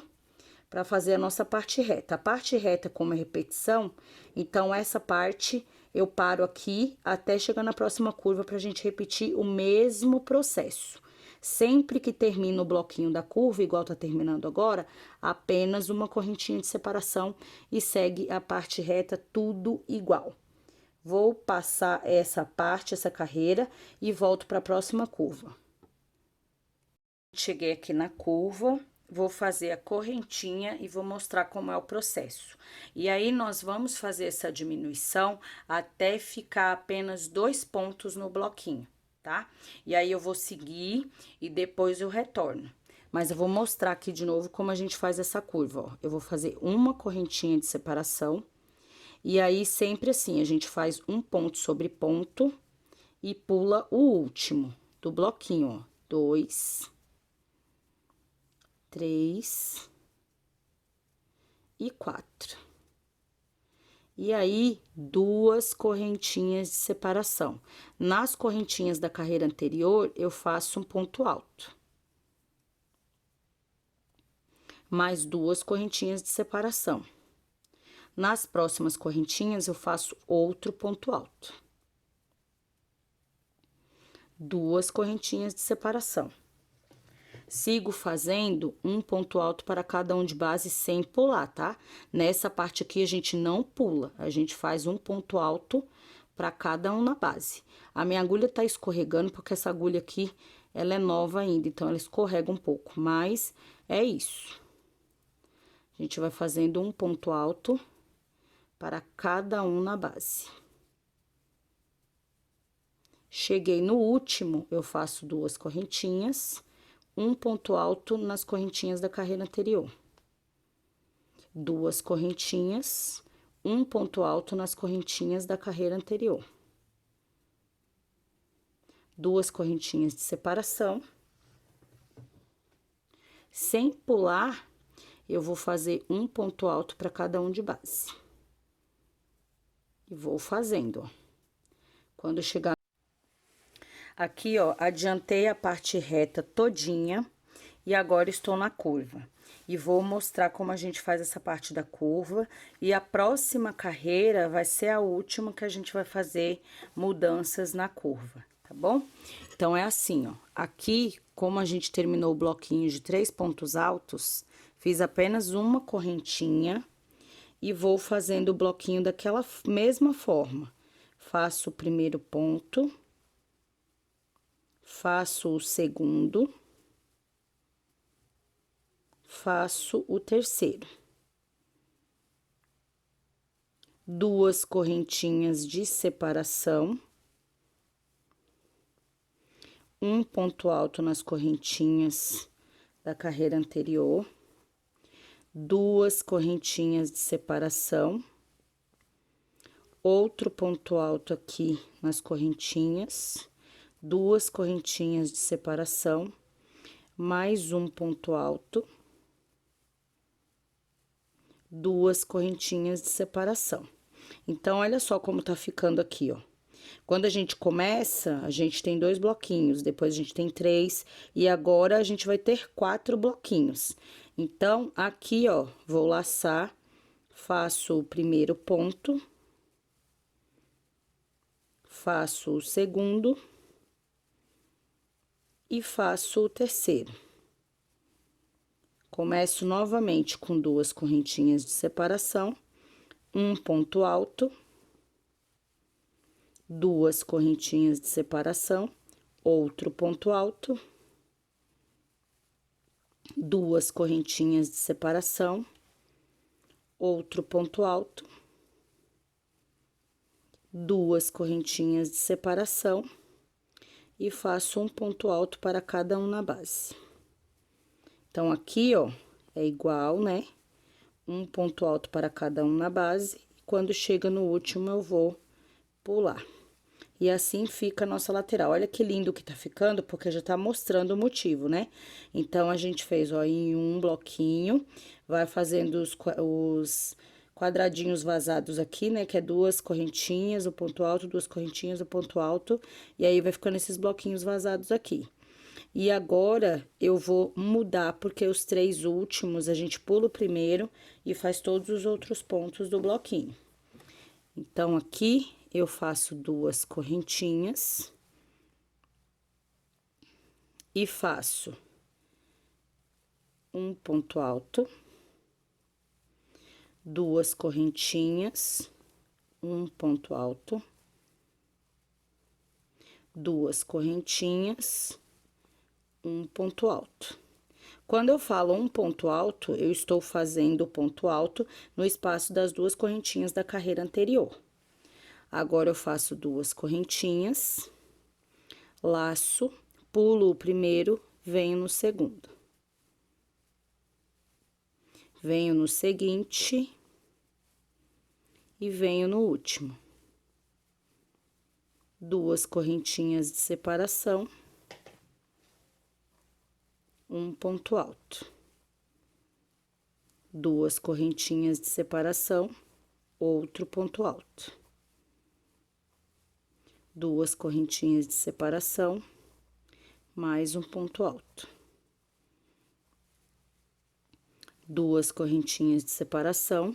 para fazer a nossa parte reta. A parte reta, como é repetição, então essa parte eu paro aqui até chegar na próxima curva pra gente repetir o mesmo processo. Sempre que termina o bloquinho da curva, igual tá terminando agora, apenas uma correntinha de separação e segue a parte reta tudo igual. Vou passar essa parte, essa carreira e volto para a próxima curva. Cheguei aqui na curva, vou fazer a correntinha e vou mostrar como é o processo. E aí, nós vamos fazer essa diminuição até ficar apenas 2 pontos no bloquinho, tá? E aí, eu vou seguir e depois eu retorno. Mas eu vou mostrar aqui de novo como a gente faz essa curva, ó. Eu vou fazer uma correntinha de separação. E aí, sempre assim, a gente faz um ponto sobre ponto e pula o último do bloquinho, ó. 2, 3 e 4. E aí, duas correntinhas de separação. Nas correntinhas da carreira anterior, eu faço um ponto alto. Mais duas correntinhas de separação. Nas próximas correntinhas, eu faço outro ponto alto. Duas correntinhas de separação. Sigo fazendo um ponto alto para cada um de base sem pular, tá? Nessa parte aqui, a gente não pula, a gente faz um ponto alto para cada um na base. A minha agulha tá escorregando, porque essa agulha aqui, ela é nova ainda, então ela escorrega um pouco, mas é isso. A gente vai fazendo um ponto alto para cada um na base. Cheguei no último, eu faço duas correntinhas, um ponto alto nas correntinhas da carreira anterior. Duas correntinhas, um ponto alto nas correntinhas da carreira anterior. Duas correntinhas de separação. Sem pular, eu vou fazer um ponto alto para cada um de base. E vou fazendo, ó. Quando chegar aqui, ó, adiantei a parte reta todinha e agora estou na curva. E vou mostrar como a gente faz essa parte da curva. E a próxima carreira vai ser a última que a gente vai fazer mudanças na curva, tá bom? Então, é assim, ó. Aqui, como a gente terminou o bloquinho de 3 pontos altos, fiz apenas uma correntinha e vou fazendo o bloquinho daquela mesma forma. Faço o primeiro ponto, faço o segundo, faço o terceiro. Duas correntinhas de separação. Um ponto alto nas correntinhas da carreira anterior. Duas correntinhas de separação. Outro ponto alto aqui nas correntinhas. Duas correntinhas de separação. Mais um ponto alto. Duas correntinhas de separação. Então, olha só como tá ficando aqui, ó. Quando a gente começa, a gente tem 2 bloquinhos, depois a gente tem 3, e agora a gente vai ter 4 bloquinhos. Então, aqui, ó, vou laçar, faço o primeiro ponto, faço o segundo e faço o terceiro. Começo novamente com 2 correntinhas de separação, um ponto alto, 2 correntinhas de separação, outro ponto alto, 2 correntinhas de separação, outro ponto alto, 2 correntinhas de separação e faço um ponto alto para cada um na base. Então, aqui, ó, é igual, né? Um ponto alto para cada um na base, e quando chega no último, eu vou pular. E assim fica a nossa lateral. Olha que lindo que tá ficando, porque já tá mostrando o motivo, né? Então, a gente fez, ó, em um bloquinho, vai fazendo os quadradinhos vazados aqui, né? Que é 2 correntinhas, o ponto alto, 2 correntinhas, o ponto alto. E aí, vai ficando esses bloquinhos vazados aqui. E agora, eu vou mudar, porque os 3 últimos, a gente pula o primeiro e faz todos os outros pontos do bloquinho. Então, aqui, eu faço 2 correntinhas e faço um ponto alto, 2 correntinhas, um ponto alto, 2 correntinhas, um ponto alto. Quando eu falo um ponto alto, eu estou fazendo o ponto alto no espaço das 2 correntinhas da carreira anterior. Agora, eu faço 2 correntinhas, laço, pulo o primeiro, venho no segundo. Venho no seguinte e venho no último. 2 correntinhas de separação, um ponto alto. 2 correntinhas de separação, outro ponto alto. 2 correntinhas de separação, mais um ponto alto. 2 correntinhas de separação,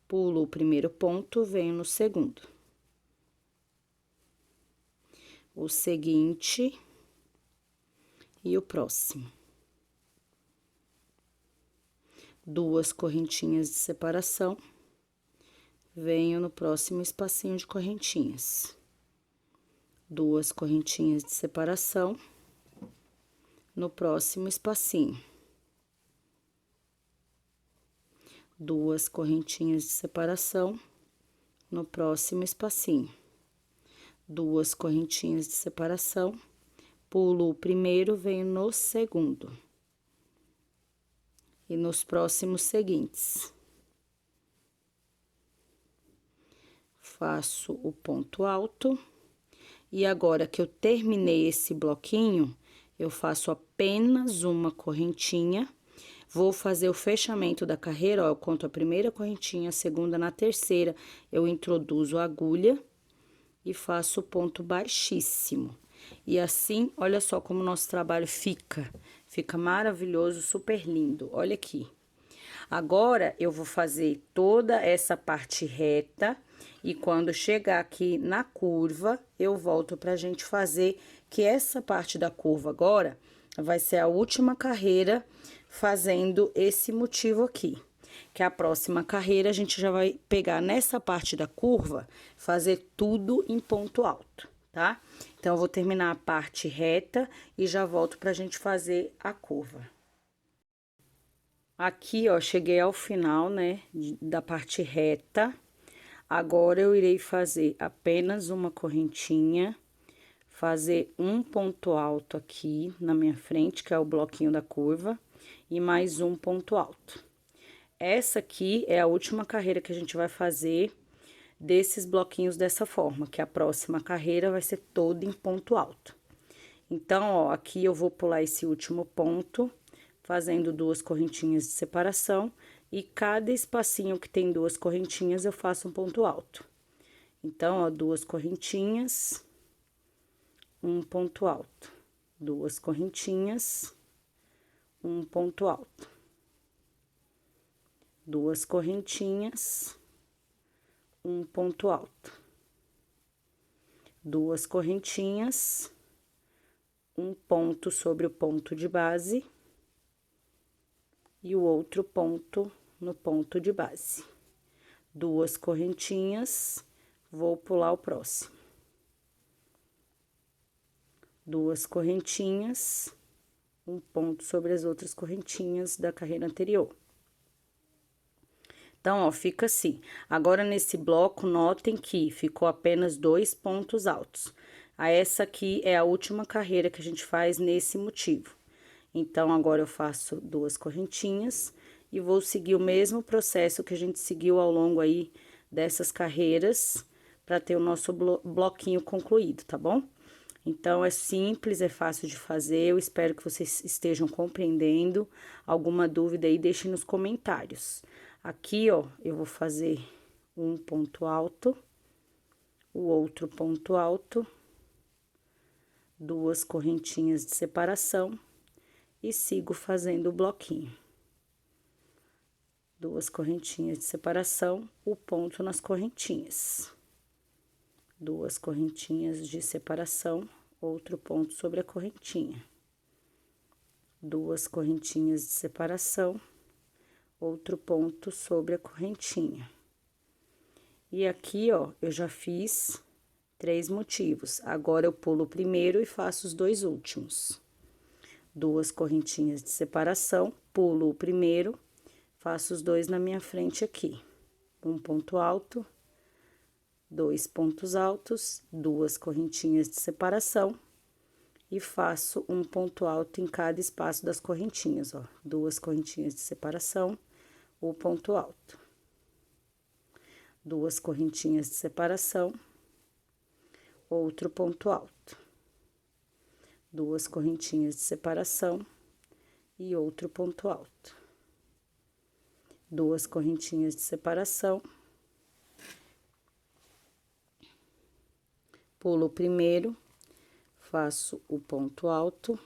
pulo o primeiro ponto, venho no segundo. O seguinte e o próximo. 2 correntinhas de separação, venho no próximo espacinho de correntinhas. 2 correntinhas de separação, no próximo espacinho. 2 correntinhas de separação, no próximo espacinho. 2 correntinhas de separação, pulo o primeiro, venho no segundo. E nos próximos seguintes. Faço o ponto alto. E agora que eu terminei esse bloquinho, eu faço apenas uma correntinha. Vou fazer o fechamento da carreira, ó, eu conto a primeira correntinha, a segunda, na terceira, eu introduzo a agulha e faço o ponto baixíssimo. E assim, olha só como o nosso trabalho fica. Fica maravilhoso, super lindo. Olha aqui. Agora, eu vou fazer toda essa parte reta e quando chegar aqui na curva, eu volto pra gente fazer, que essa parte da curva agora vai ser a última carreira fazendo esse motivo aqui. Que a próxima carreira a gente já vai pegar nessa parte da curva, fazer tudo em ponto alto, tá? Então, eu vou terminar a parte reta e já volto pra gente fazer a curva. Aqui, ó, cheguei ao final, né, da parte reta. Agora, eu irei fazer apenas uma correntinha, fazer um ponto alto aqui na minha frente, que é o bloquinho da curva, e mais um ponto alto. Essa aqui é a última carreira que a gente vai fazer desses bloquinhos dessa forma, que a próxima carreira vai ser toda em ponto alto. Então, ó, aqui eu vou pular esse último ponto, fazendo 2 correntinhas de separação, e cada espacinho que tem 2 correntinhas eu faço um ponto alto. Então, ó, duas correntinhas, um ponto alto, duas correntinhas, um ponto alto, duas correntinhas, um ponto alto, duas correntinhas, um ponto sobre o ponto de base e o outro ponto no ponto de base. Duas correntinhas, vou pular o próximo. Duas correntinhas, um ponto sobre as outras correntinhas da carreira anterior. Então, ó, fica assim. Agora, nesse bloco, notem que ficou apenas 2 pontos altos. Essa aqui é a última carreira que a gente faz nesse motivo. Então, agora eu faço duas correntinhas e vou seguir o mesmo processo que a gente seguiu ao longo aí dessas carreiras para ter o nosso bloquinho concluído, tá bom? Então, é simples, é fácil de fazer, eu espero que vocês estejam compreendendo. Alguma dúvida aí, deixem nos comentários. Aqui, ó, eu vou fazer um ponto alto, o outro ponto alto, duas correntinhas de separação e sigo fazendo o bloquinho. Duas correntinhas de separação, o ponto nas correntinhas. Duas correntinhas de separação, outro ponto sobre a correntinha. Duas correntinhas de separação, outro ponto sobre a correntinha. E aqui, ó, eu já fiz 3 motivos. Agora, eu pulo o primeiro e faço os 2 últimos. Duas correntinhas de separação, pulo o primeiro, faço os 2 na minha frente aqui. Um ponto alto, 2 pontos altos, duas correntinhas de separação e faço um ponto alto em cada espaço das correntinhas, ó. Duas correntinhas de separação, o ponto alto. Duas correntinhas de separação, outro ponto alto. Duas correntinhas de separação e outro ponto alto. Duas correntinhas de separação. Pulo o primeiro, faço o ponto alto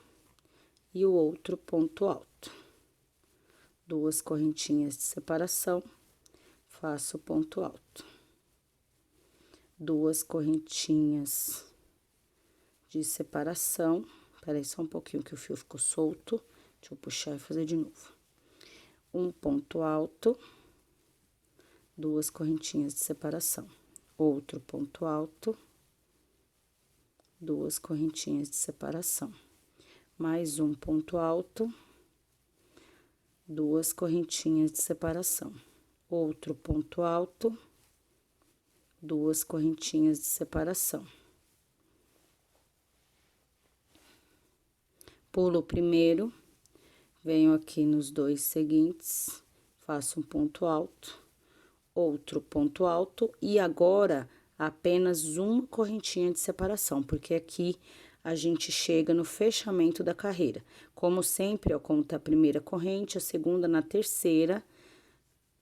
e o outro ponto alto. Duas correntinhas de separação, faço o ponto alto. Duas correntinhas de separação. Peraí só um pouquinho que o fio ficou solto. Deixa eu puxar e fazer de novo. Um ponto alto, duas correntinhas de separação. Outro ponto alto, duas correntinhas de separação. Mais um ponto alto, duas correntinhas de separação. Outro ponto alto, duas correntinhas de separação. Pulo o primeiro, venho aqui nos 2 seguintes, faço um ponto alto, outro ponto alto e agora apenas uma correntinha de separação, porque aqui a gente chega no fechamento da carreira. Como sempre, eu conto a primeira corrente, a segunda na terceira,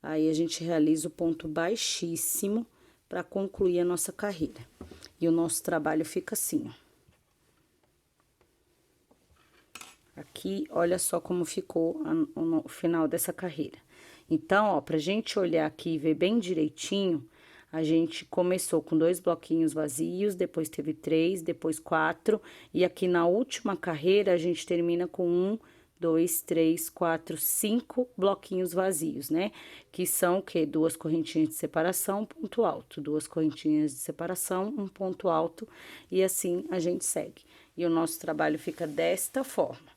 aí a gente realiza o ponto baixíssimo para concluir a nossa carreira. E o nosso trabalho fica assim, ó. Aqui, olha só como ficou o final dessa carreira. Então, ó, pra gente olhar aqui e ver bem direitinho, a gente começou com 2 bloquinhos vazios, depois teve 3, depois 4, e aqui na última carreira a gente termina com 1, 2, 3, 4, 5 bloquinhos vazios, né? Que são o quê? 2 correntinhas de separação, um ponto alto, 2 correntinhas de separação, um ponto alto, e assim a gente segue. E o nosso trabalho fica desta forma.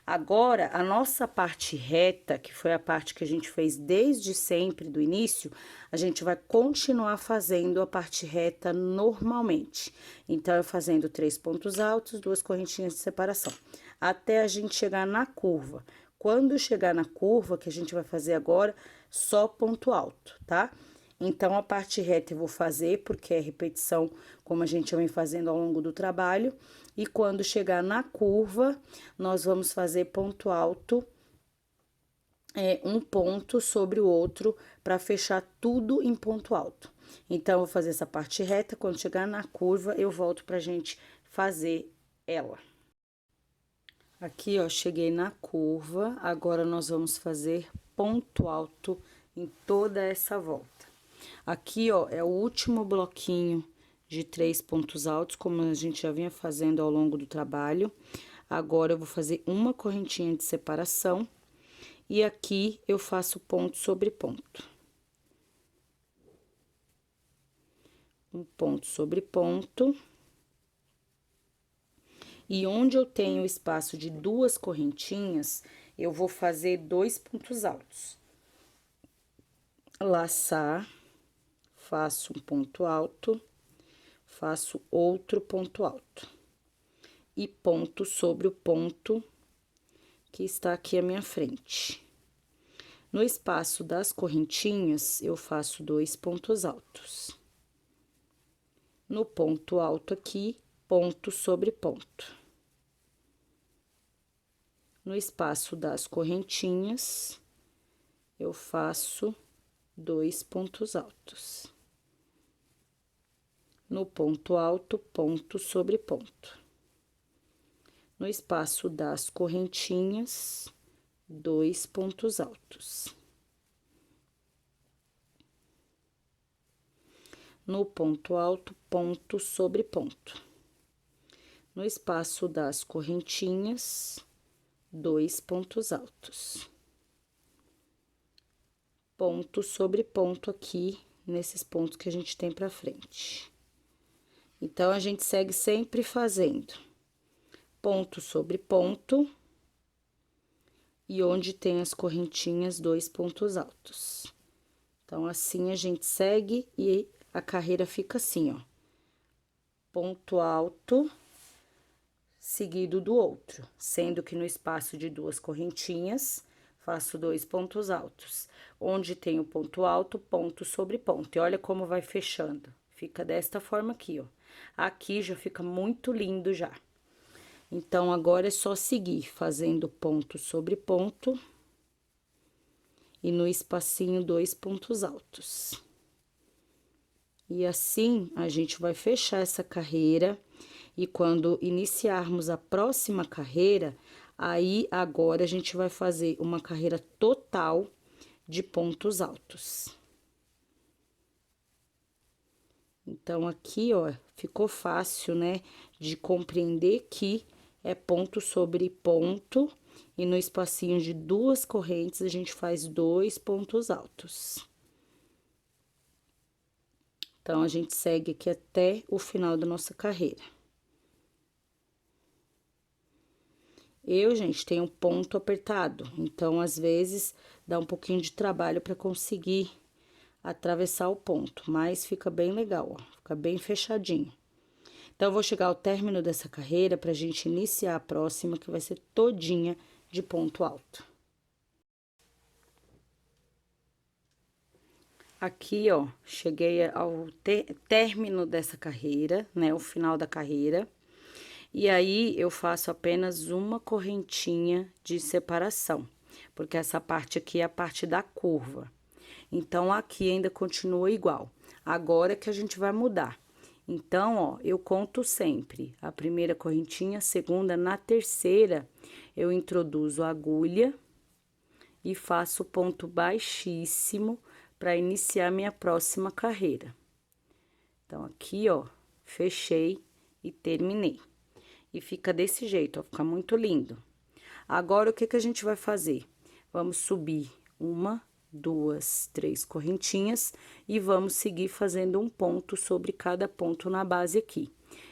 Agora, a nossa parte reta, que foi a parte que a gente fez desde sempre, do início, a gente vai continuar fazendo a parte reta normalmente. Então, eu fazendo 3 pontos altos, 2 correntinhas de separação, até a gente chegar na curva. Quando chegar na curva, que a gente vai fazer agora, só ponto alto, tá? Então, a parte reta eu vou fazer, porque é repetição, como a gente vem fazendo ao longo do trabalho. E quando chegar na curva, nós vamos fazer ponto alto, um ponto sobre o outro, para fechar tudo em ponto alto. Então, eu vou fazer essa parte reta, quando chegar na curva, eu volto pra gente fazer ela. Aqui, ó, cheguei na curva, agora nós vamos fazer ponto alto em toda essa volta. Aqui, ó, é o último bloquinho de 3 pontos altos, como a gente já vinha fazendo ao longo do trabalho. Agora, eu vou fazer uma correntinha de separação, e aqui eu faço ponto sobre ponto. Um ponto sobre ponto. E onde eu tenho espaço de 2 correntinhas, eu vou fazer 2 pontos altos. Laçar, faço um ponto alto, faço outro ponto alto. E ponto sobre o ponto que está aqui à minha frente. No espaço das correntinhas, eu faço 2 pontos altos. No ponto alto aqui, ponto sobre ponto. No espaço das correntinhas, eu faço 2 pontos altos. No ponto alto, ponto sobre ponto. No espaço das correntinhas, 2 pontos altos. No ponto alto, ponto sobre ponto. No espaço das correntinhas, 2 pontos altos. Ponto sobre ponto aqui, nesses pontos que a gente tem pra frente. Então, a gente segue sempre fazendo ponto sobre ponto, e onde tem as correntinhas, 2 pontos altos. Então, assim, a gente segue e a carreira fica assim, ó. Ponto alto, seguido do outro, sendo que no espaço de 2 correntinhas, faço 2 pontos altos. Onde tem o ponto alto, ponto sobre ponto. E olha como vai fechando. Fica desta forma aqui, ó. Aqui já fica muito lindo já. Então, agora é só seguir fazendo ponto sobre ponto. E no espacinho, 2 pontos altos. E assim, a gente vai fechar essa carreira. E quando iniciarmos a próxima carreira, aí agora a gente vai fazer uma carreira total de pontos altos. Então, aqui, ó, ficou fácil, né, de compreender que é ponto sobre ponto, e no espacinho de 2 correntes, a gente faz 2 pontos altos. Então, a gente segue aqui até o final da nossa carreira. Eu, gente, tenho um ponto apertado, então, às vezes, dá um pouquinho de trabalho para conseguir atravessar o ponto, mas fica bem legal, ó, fica bem fechadinho. Então, eu vou chegar ao término dessa carreira pra gente iniciar a próxima, que vai ser todinha de ponto alto. Aqui, ó, cheguei ao término dessa carreira, né, o final da carreira. E aí, eu faço apenas uma correntinha de separação, porque essa parte aqui é a parte da curva. Então, aqui ainda continua igual. Agora que a gente vai mudar. Então, ó, eu conto sempre a primeira correntinha, a segunda, na terceira, eu introduzo a agulha e faço ponto baixíssimo para iniciar minha próxima carreira. Então, aqui, ó, fechei e terminei. E fica desse jeito, ó, fica muito lindo. Agora, o que que a gente vai fazer? Vamos subir 1, 2, 3 correntinhas e vamos seguir fazendo um ponto sobre cada ponto na base aqui.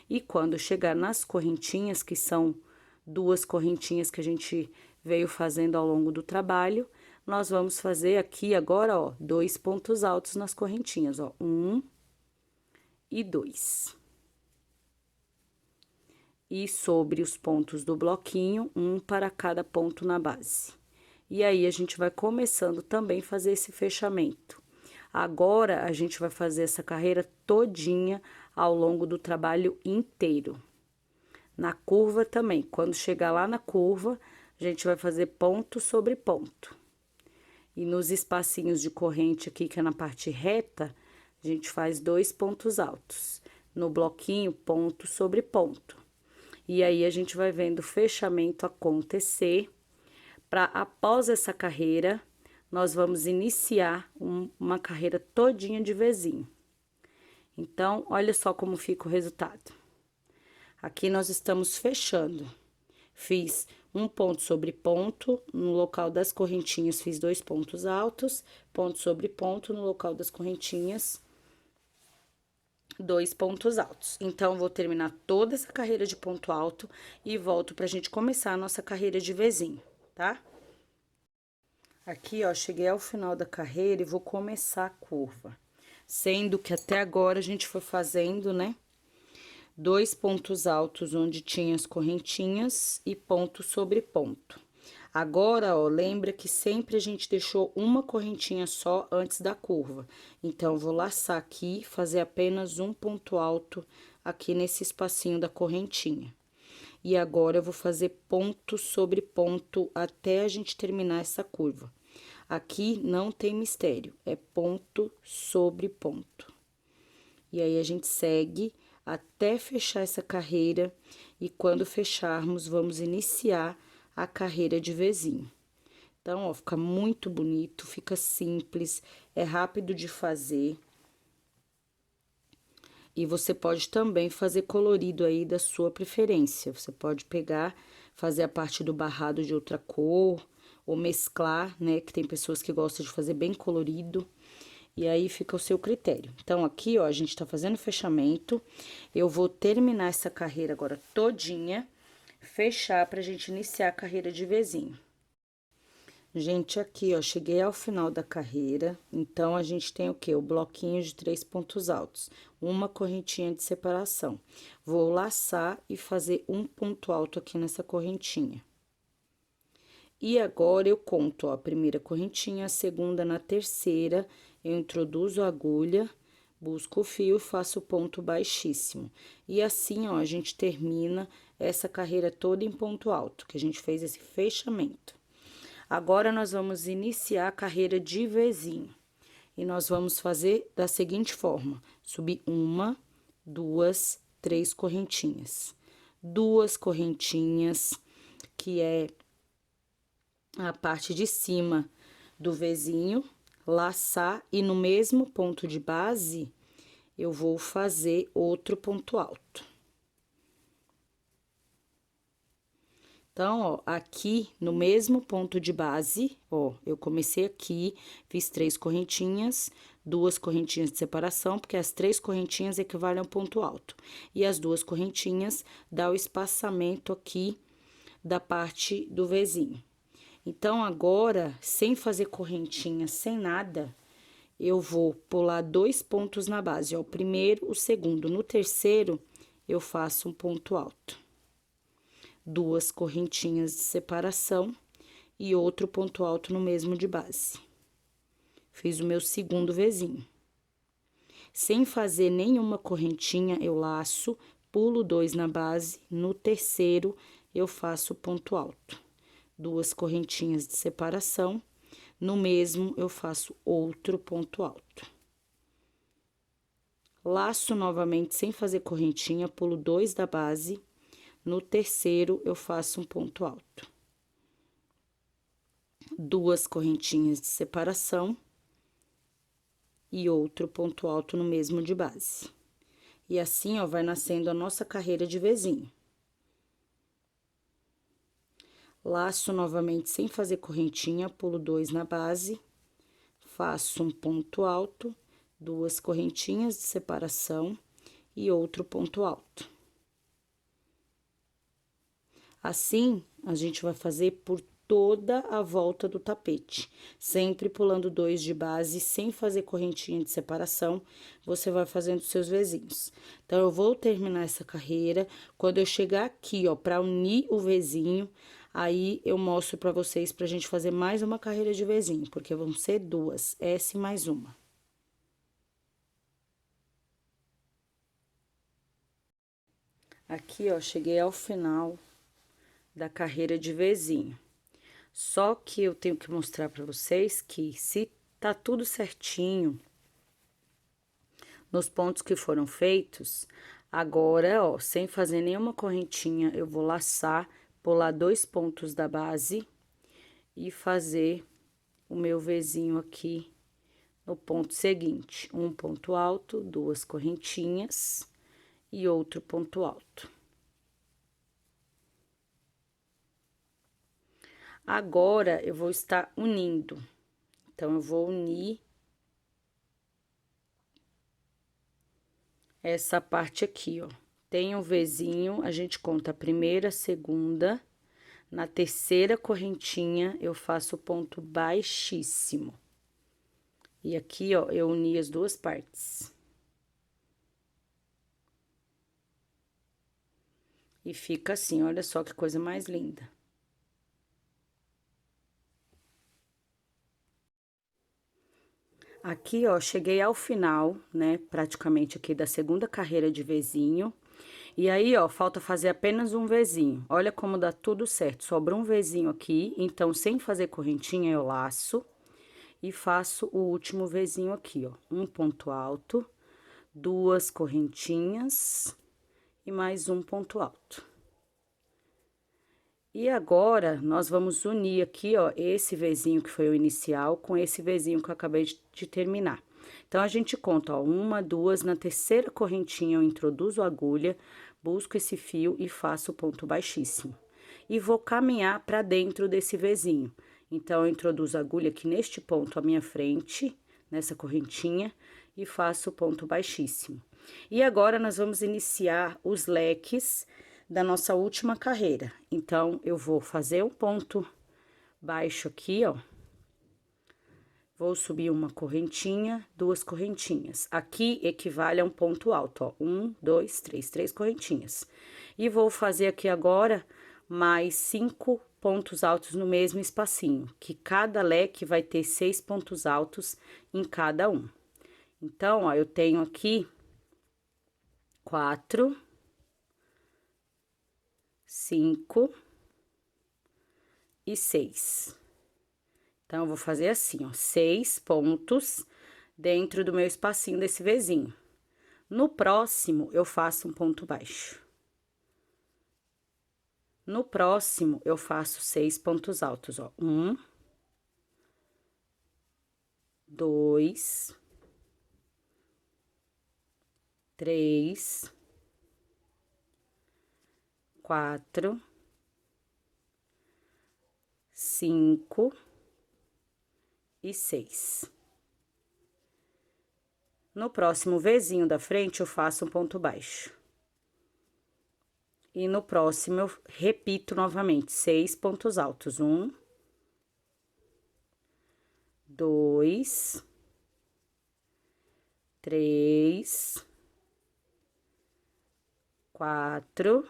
E quando chegar nas correntinhas, que são 2 correntinhas que a gente veio fazendo ao longo do trabalho, nós vamos fazer aqui agora, ó, 2 pontos altos nas correntinhas, ó, 1 e 2. E sobre os pontos do bloquinho, 1 para cada ponto na base. E aí, a gente vai começando também a fazer esse fechamento. Agora, a gente vai fazer essa carreira todinha ao longo do trabalho inteiro. Na curva também, quando chegar lá na curva, a gente vai fazer ponto sobre ponto. E nos espacinhos de corrente aqui, que é na parte reta, a a gente faz 2 pontos altos. No bloquinho, ponto sobre ponto. E aí, a gente vai vendo o fechamento acontecer. Para após essa carreira, nós vamos iniciar uma carreira todinha de vezinho. Então, olha só como fica o resultado. Aqui nós estamos fechando. Fiz um ponto sobre ponto, no local das correntinhas fiz 2 pontos altos, ponto sobre ponto, no local das correntinhas, 2 pontos altos. Então, vou terminar toda essa carreira de ponto alto e volto pra gente começar a nossa carreira de vezinho, tá? Aqui, ó, cheguei ao final da carreira e vou começar a curva. Sendo que até agora a gente foi fazendo, né? 2 pontos altos onde tinha as correntinhas e ponto sobre ponto. Agora, ó, lembra que sempre a gente deixou uma correntinha só antes da curva. Então, eu vou laçar aqui, fazer apenas um ponto alto aqui nesse espacinho da correntinha. E agora, eu vou fazer ponto sobre ponto até a gente terminar essa curva. Aqui não tem mistério, é ponto sobre ponto. E aí, a gente segue até fechar essa carreira, e quando fecharmos, vamos iniciar a carreira de vezinho. Então, ó, fica muito bonito, fica simples, é rápido de fazer. E você pode também fazer colorido aí da sua preferência. Você pode pegar, fazer a parte do barrado de outra cor, ou mesclar, né? Que tem pessoas que gostam de fazer bem colorido. E aí, fica o seu critério. Então, aqui, ó, a gente tá fazendo fechamento. Eu vou terminar essa carreira agora todinha, fechar pra gente iniciar a carreira de vezinho. Gente, aqui, ó, cheguei ao final da carreira. Então, a gente tem o quê? O bloquinho de 3 pontos altos. Uma correntinha de separação. Vou laçar e fazer um ponto alto aqui nessa correntinha. E agora, eu conto, ó, a primeira correntinha, a segunda na terceira, eu introduzo a agulha, busco o fio, faço ponto baixíssimo. E assim, ó, a gente termina essa carreira toda em ponto alto, que a gente fez esse fechamento. Agora, nós vamos iniciar a carreira de vezinho. E nós vamos fazer da seguinte forma: subir 1, 2, 3 correntinhas. 2 correntinhas, que é a parte de cima do vezinho, laçar, e no mesmo ponto de base, eu vou fazer outro ponto alto. Então, ó, aqui no mesmo ponto de base, ó, eu comecei aqui, fiz 3 correntinhas, 2 correntinhas de separação, porque as 3 correntinhas equivalem ao ponto alto. E as 2 correntinhas dá o espaçamento aqui da parte do vezinho. Então, agora, sem fazer correntinha, sem nada, eu vou pular 2 pontos na base, ó, o primeiro, o segundo. No terceiro, eu faço um ponto alto. 2 correntinhas de separação e outro ponto alto no mesmo de base. Fiz o meu segundo vezinho. Sem fazer nenhuma correntinha, eu laço, pulo 2 na base, no terceiro, eu faço ponto alto. 2 correntinhas de separação, no mesmo eu faço outro ponto alto. Laço novamente sem fazer correntinha, pulo 2 da base, no terceiro eu faço um ponto alto. 2 correntinhas de separação e outro ponto alto no mesmo de base. E assim, ó, vai nascendo a nossa carreira de vezinho. Laço novamente sem fazer correntinha, pulo 2 na base, faço um ponto alto, 2 correntinhas de separação e outro ponto alto. Assim, a gente vai fazer por toda a volta do tapete, sempre pulando 2 de base, sem fazer correntinha de separação, você vai fazendo seus vezinhos. Então, eu vou terminar essa carreira, quando eu chegar aqui, ó, pra unir o vezinho, aí eu mostro pra vocês pra gente fazer mais uma carreira de vezinho, porque vão ser 2, essa e mais uma. Aqui, ó, cheguei ao final da carreira de vezinho. Só que eu tenho que mostrar pra vocês que se tá tudo certinho, nos pontos que foram feitos, agora, ó, sem fazer nenhuma correntinha, eu vou laçar, pular 2 pontos da base e fazer o meu Vzinho aqui no ponto seguinte. Um ponto alto, 2 correntinhas e outro ponto alto. Agora, eu vou estar unindo. Então, eu vou unir essa parte aqui, ó. Tem um Vzinho, a gente conta a primeira, a segunda, na terceira correntinha, eu faço o ponto baixíssimo. E aqui, ó, eu uni as duas partes. E fica assim, olha só que coisa mais linda. Aqui, ó, cheguei ao final, né, praticamente aqui da segunda carreira de Vzinho. E aí, ó, falta fazer apenas um Vzinho. Olha como dá tudo certo. Sobra um Vzinho aqui, então, sem fazer correntinha, eu laço e faço o último Vzinho aqui, ó. Um ponto alto, 2 correntinhas e mais um ponto alto. E agora, nós vamos unir aqui, ó, esse Vzinho que foi o inicial com esse Vzinho que eu acabei de terminar. Então, a gente conta, ó, 1, 2, na terceira correntinha eu introduzo a agulha, busco esse fio e faço o ponto baixíssimo. E vou caminhar pra dentro desse Vzinho. Então, eu introduzo a agulha aqui neste ponto à minha frente, nessa correntinha, e faço o ponto baixíssimo. E agora, nós vamos iniciar os leques da nossa última carreira. Então, eu vou fazer um ponto baixo aqui, ó. Vou subir uma correntinha, 2 correntinhas. Aqui equivale a um ponto alto, ó. 1, 2, 3, 3 correntinhas. E vou fazer aqui agora mais 5 pontos altos no mesmo espacinho, que cada leque vai ter 6 pontos altos em cada um. Então, ó, eu tenho aqui 4, 5 e 6. Então, eu vou fazer assim, ó, 6 pontos dentro do meu espacinho desse Vzinho. No próximo, eu faço um ponto baixo. No próximo, eu faço 6 pontos altos, ó. 1, 2, 3, 4, 5 e 6. No próximo Vzinho da frente, eu faço um ponto baixo. E no próximo, eu repito novamente, 6 pontos altos. 1, 2, 3, 4,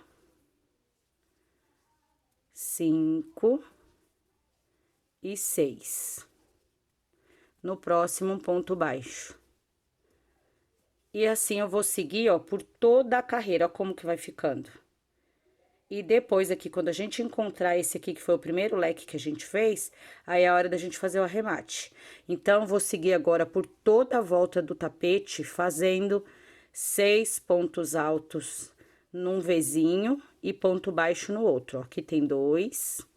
5 e 6. No próximo, um ponto baixo. E assim, eu vou seguir, ó, por toda a carreira, ó, como que vai ficando. E depois aqui, quando a gente encontrar esse aqui, que foi o primeiro leque que a gente fez, aí é a hora da gente fazer o arremate. Então, vou seguir agora por toda a volta do tapete, fazendo 6 pontos altos num Vzinho e ponto baixo no outro, ó. Aqui tem 2,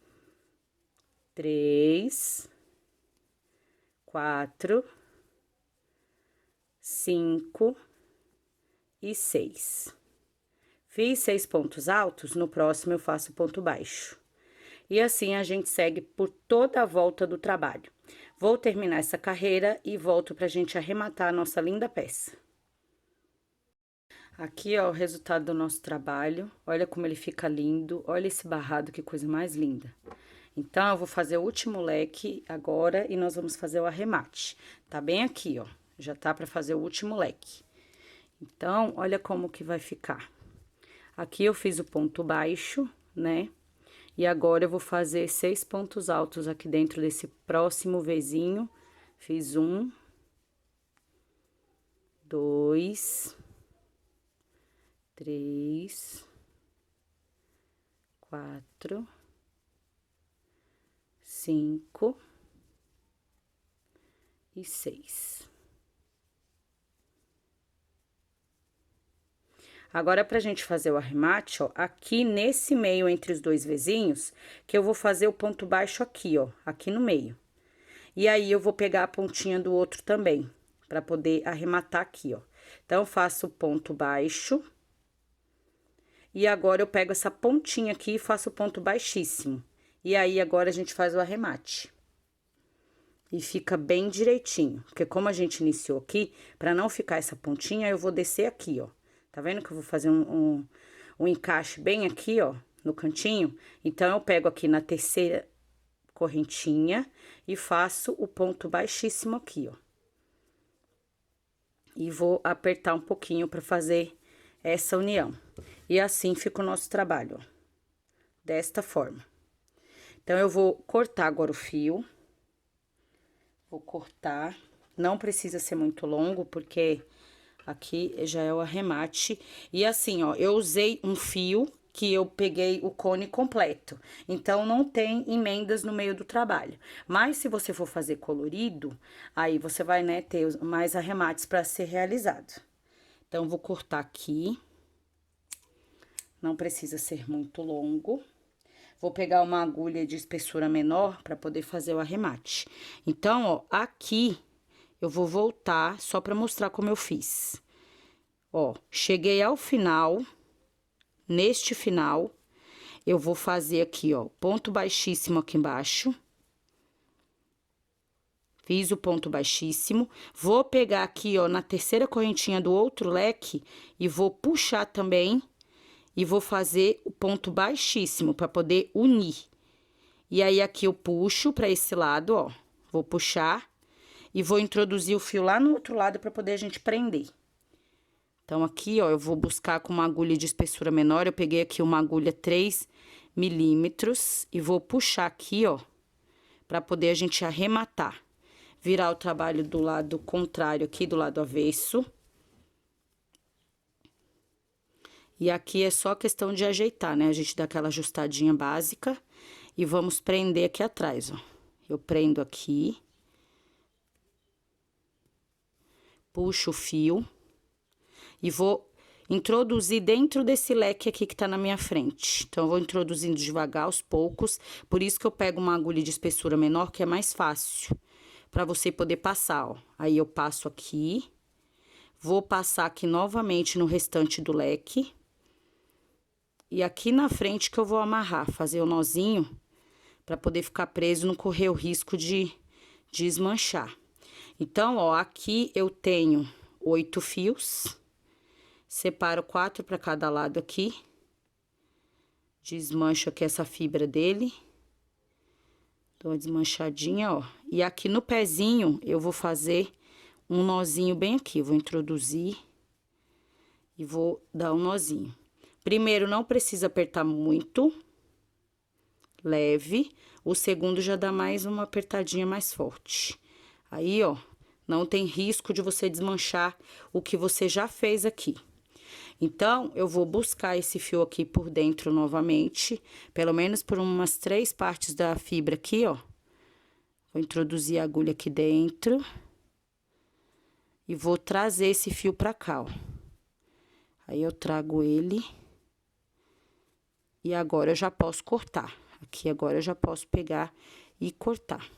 3, 4, 5 e 6. Fiz 6 pontos altos, no próximo eu faço ponto baixo. E assim a gente segue por toda a volta do trabalho. Vou terminar essa carreira e volto pra gente arrematar a nossa linda peça. Aqui, ó, o resultado do nosso trabalho. Olha como ele fica lindo. Olha esse barrado, que coisa mais linda. Então, eu vou fazer o último leque agora e nós vamos fazer o arremate. Tá bem aqui, ó. Já tá pra fazer o último leque. Então, olha como que vai ficar. Aqui eu fiz o ponto baixo, né? E agora eu vou fazer 6 pontos altos aqui dentro desse próximo Vzinho. Fiz 1, 2, 3, 4, 5 e 6. Agora, pra gente fazer o arremate, ó, aqui nesse meio entre os dois vizinhos, que eu vou fazer o ponto baixo aqui, ó, aqui no meio. E aí, eu vou pegar a pontinha do outro também, pra poder arrematar aqui, ó. Então, eu faço o ponto baixo. E agora, eu pego essa pontinha aqui e faço o ponto baixíssimo. E aí, agora, a gente faz o arremate. E fica bem direitinho, porque como a gente iniciou aqui, pra não ficar essa pontinha, eu vou descer aqui, ó. Tá vendo que eu vou fazer um encaixe bem aqui, ó, no cantinho? Então, eu pego aqui na terceira correntinha e faço o ponto baixíssimo aqui, ó. E vou apertar um pouquinho pra fazer essa união. E assim fica o nosso trabalho, ó. Desta forma. Então, eu vou cortar agora o fio. Vou cortar. Não precisa ser muito longo, porque aqui já é o arremate. E assim, ó, eu usei um fio que eu peguei o cone completo. Então, não tem emendas no meio do trabalho. Mas, se você for fazer colorido, aí você vai, né, ter mais arremates para ser realizado. Então, vou cortar aqui. Não precisa ser muito longo. Vou pegar uma agulha de espessura menor para poder fazer o arremate. Então, ó, aqui eu vou voltar só para mostrar como eu fiz. Ó, cheguei ao final, neste final, eu vou fazer aqui, ó, ponto baixíssimo aqui embaixo. Fiz o ponto baixíssimo. Vou pegar aqui, ó, na terceira correntinha do outro leque e vou puxar também. E vou fazer o ponto baixíssimo para poder unir. E aí, aqui eu puxo para esse lado, ó. Vou puxar e vou introduzir o fio lá no outro lado para poder a gente prender. Então, aqui, ó, eu vou buscar com uma agulha de espessura menor. Eu peguei aqui uma agulha 3 milímetros e vou puxar aqui, ó, para poder a gente arrematar. Virar o trabalho do lado contrário aqui, do lado avesso. E aqui é só questão de ajeitar, né? A gente dá aquela ajustadinha básica e vamos prender aqui atrás, ó. Eu prendo aqui. Puxo o fio. E vou introduzir dentro desse leque aqui que tá na minha frente. Então, eu vou introduzindo devagar, aos poucos. Por isso que eu pego uma agulha de espessura menor, que é mais fácil. Pra você poder passar, ó. Aí, eu passo aqui. Vou passar aqui novamente no restante do leque. E aqui na frente que eu vou amarrar, fazer o nozinho, pra poder ficar preso, não correr o risco de desmanchar. Então, ó, aqui eu tenho 8 fios. Separo 4 pra cada lado aqui. Desmancho aqui essa fibra dele. Dou uma desmanchadinha, ó. E aqui no pezinho, eu vou fazer um nozinho bem aqui. Vou introduzir e vou dar um nozinho. Primeiro, não precisa apertar muito, leve. O segundo já dá mais uma apertadinha mais forte. Aí, ó, não tem risco de você desmanchar o que você já fez aqui. Então, eu vou buscar esse fio aqui por dentro novamente, pelo menos por umas 3 partes da fibra aqui, ó. Vou introduzir a agulha aqui dentro. E vou trazer esse fio pra cá, ó. Aí, eu trago ele. E agora, eu já posso cortar. Aqui, agora, eu já posso pegar e cortar.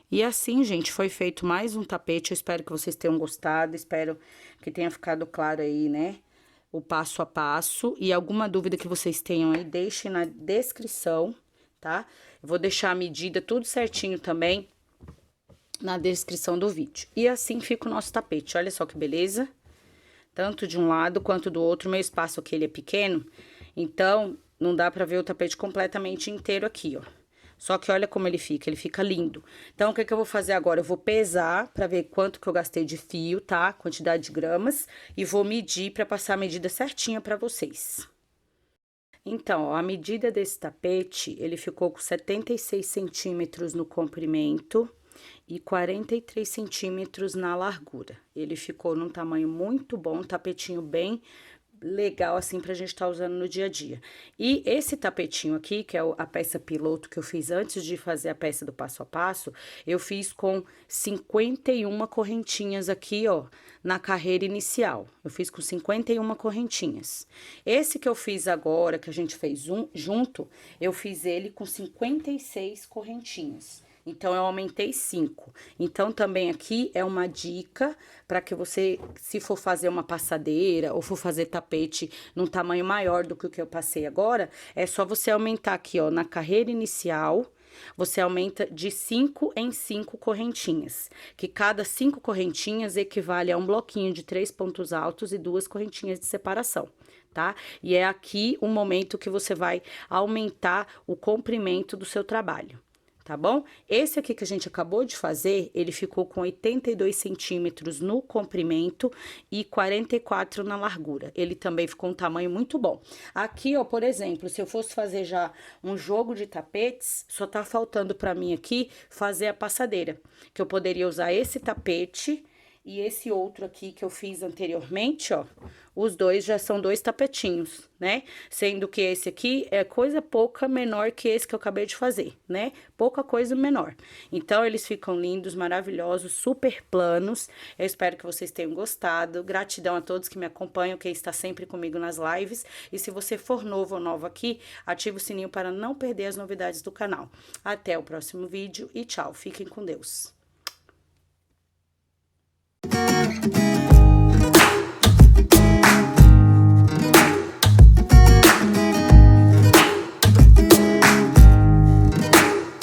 E assim, gente, foi feito mais um tapete. Eu espero que vocês tenham gostado. Espero que tenha ficado claro aí, né? O passo a passo. E alguma dúvida que vocês tenham aí, deixem na descrição, tá? Eu vou deixar a medida tudo certinho também na descrição do vídeo. E assim fica o nosso tapete. Olha só que beleza. Tanto de um lado quanto do outro. Meu espaço aqui, ele é pequeno. Então, não dá pra ver o tapete completamente inteiro aqui, ó. Só que olha como ele fica lindo. Então, o que que eu vou fazer agora? Eu vou pesar pra ver quanto que eu gastei de fio, tá? Quantidade de gramas. E vou medir pra passar a medida certinha pra vocês. Então, ó, a medida desse tapete, ele ficou com 76 centímetros no comprimento e 43 centímetros na largura. Ele ficou num tamanho muito bom, tapetinho bem legal assim pra gente estar usando no dia a dia. E esse tapetinho aqui, que é a peça piloto que eu fiz antes de fazer a peça do passo a passo, eu fiz com 51 correntinhas aqui, ó, na carreira inicial. Eu fiz com 51 correntinhas. Esse que eu fiz agora, que a gente fez junto, eu fiz ele com 56 correntinhas. Então, eu aumentei 5. Então, também aqui é uma dica para que você, se for fazer uma passadeira ou for fazer tapete num tamanho maior do que o que eu passei agora, é só você aumentar aqui, ó, na carreira inicial, você aumenta de 5 em 5 correntinhas, que cada 5 correntinhas equivale a um bloquinho de 3 pontos altos e 2 correntinhas de separação. Tá? E é aqui o momento que você vai aumentar o comprimento do seu trabalho. Tá bom? Esse aqui que a gente acabou de fazer, ele ficou com 82 centímetros no comprimento e 44 na largura. Ele também ficou um tamanho muito bom. Aqui, ó, por exemplo, se eu fosse fazer já um jogo de tapetes, só tá faltando pra mim aqui fazer a passadeira. Que eu poderia usar esse tapete e esse outro aqui que eu fiz anteriormente, ó. Os dois já são 2 tapetinhos, né? Sendo que esse aqui é coisa pouca menor que esse que eu acabei de fazer, né? Pouca coisa menor. Então, eles ficam lindos, maravilhosos, super planos. Eu espero que vocês tenham gostado. Gratidão a todos que me acompanham, quem está sempre comigo nas lives. E se você for novo ou nova aqui, ative o sininho para não perder as novidades do canal. Até o próximo vídeo e tchau. Fiquem com Deus.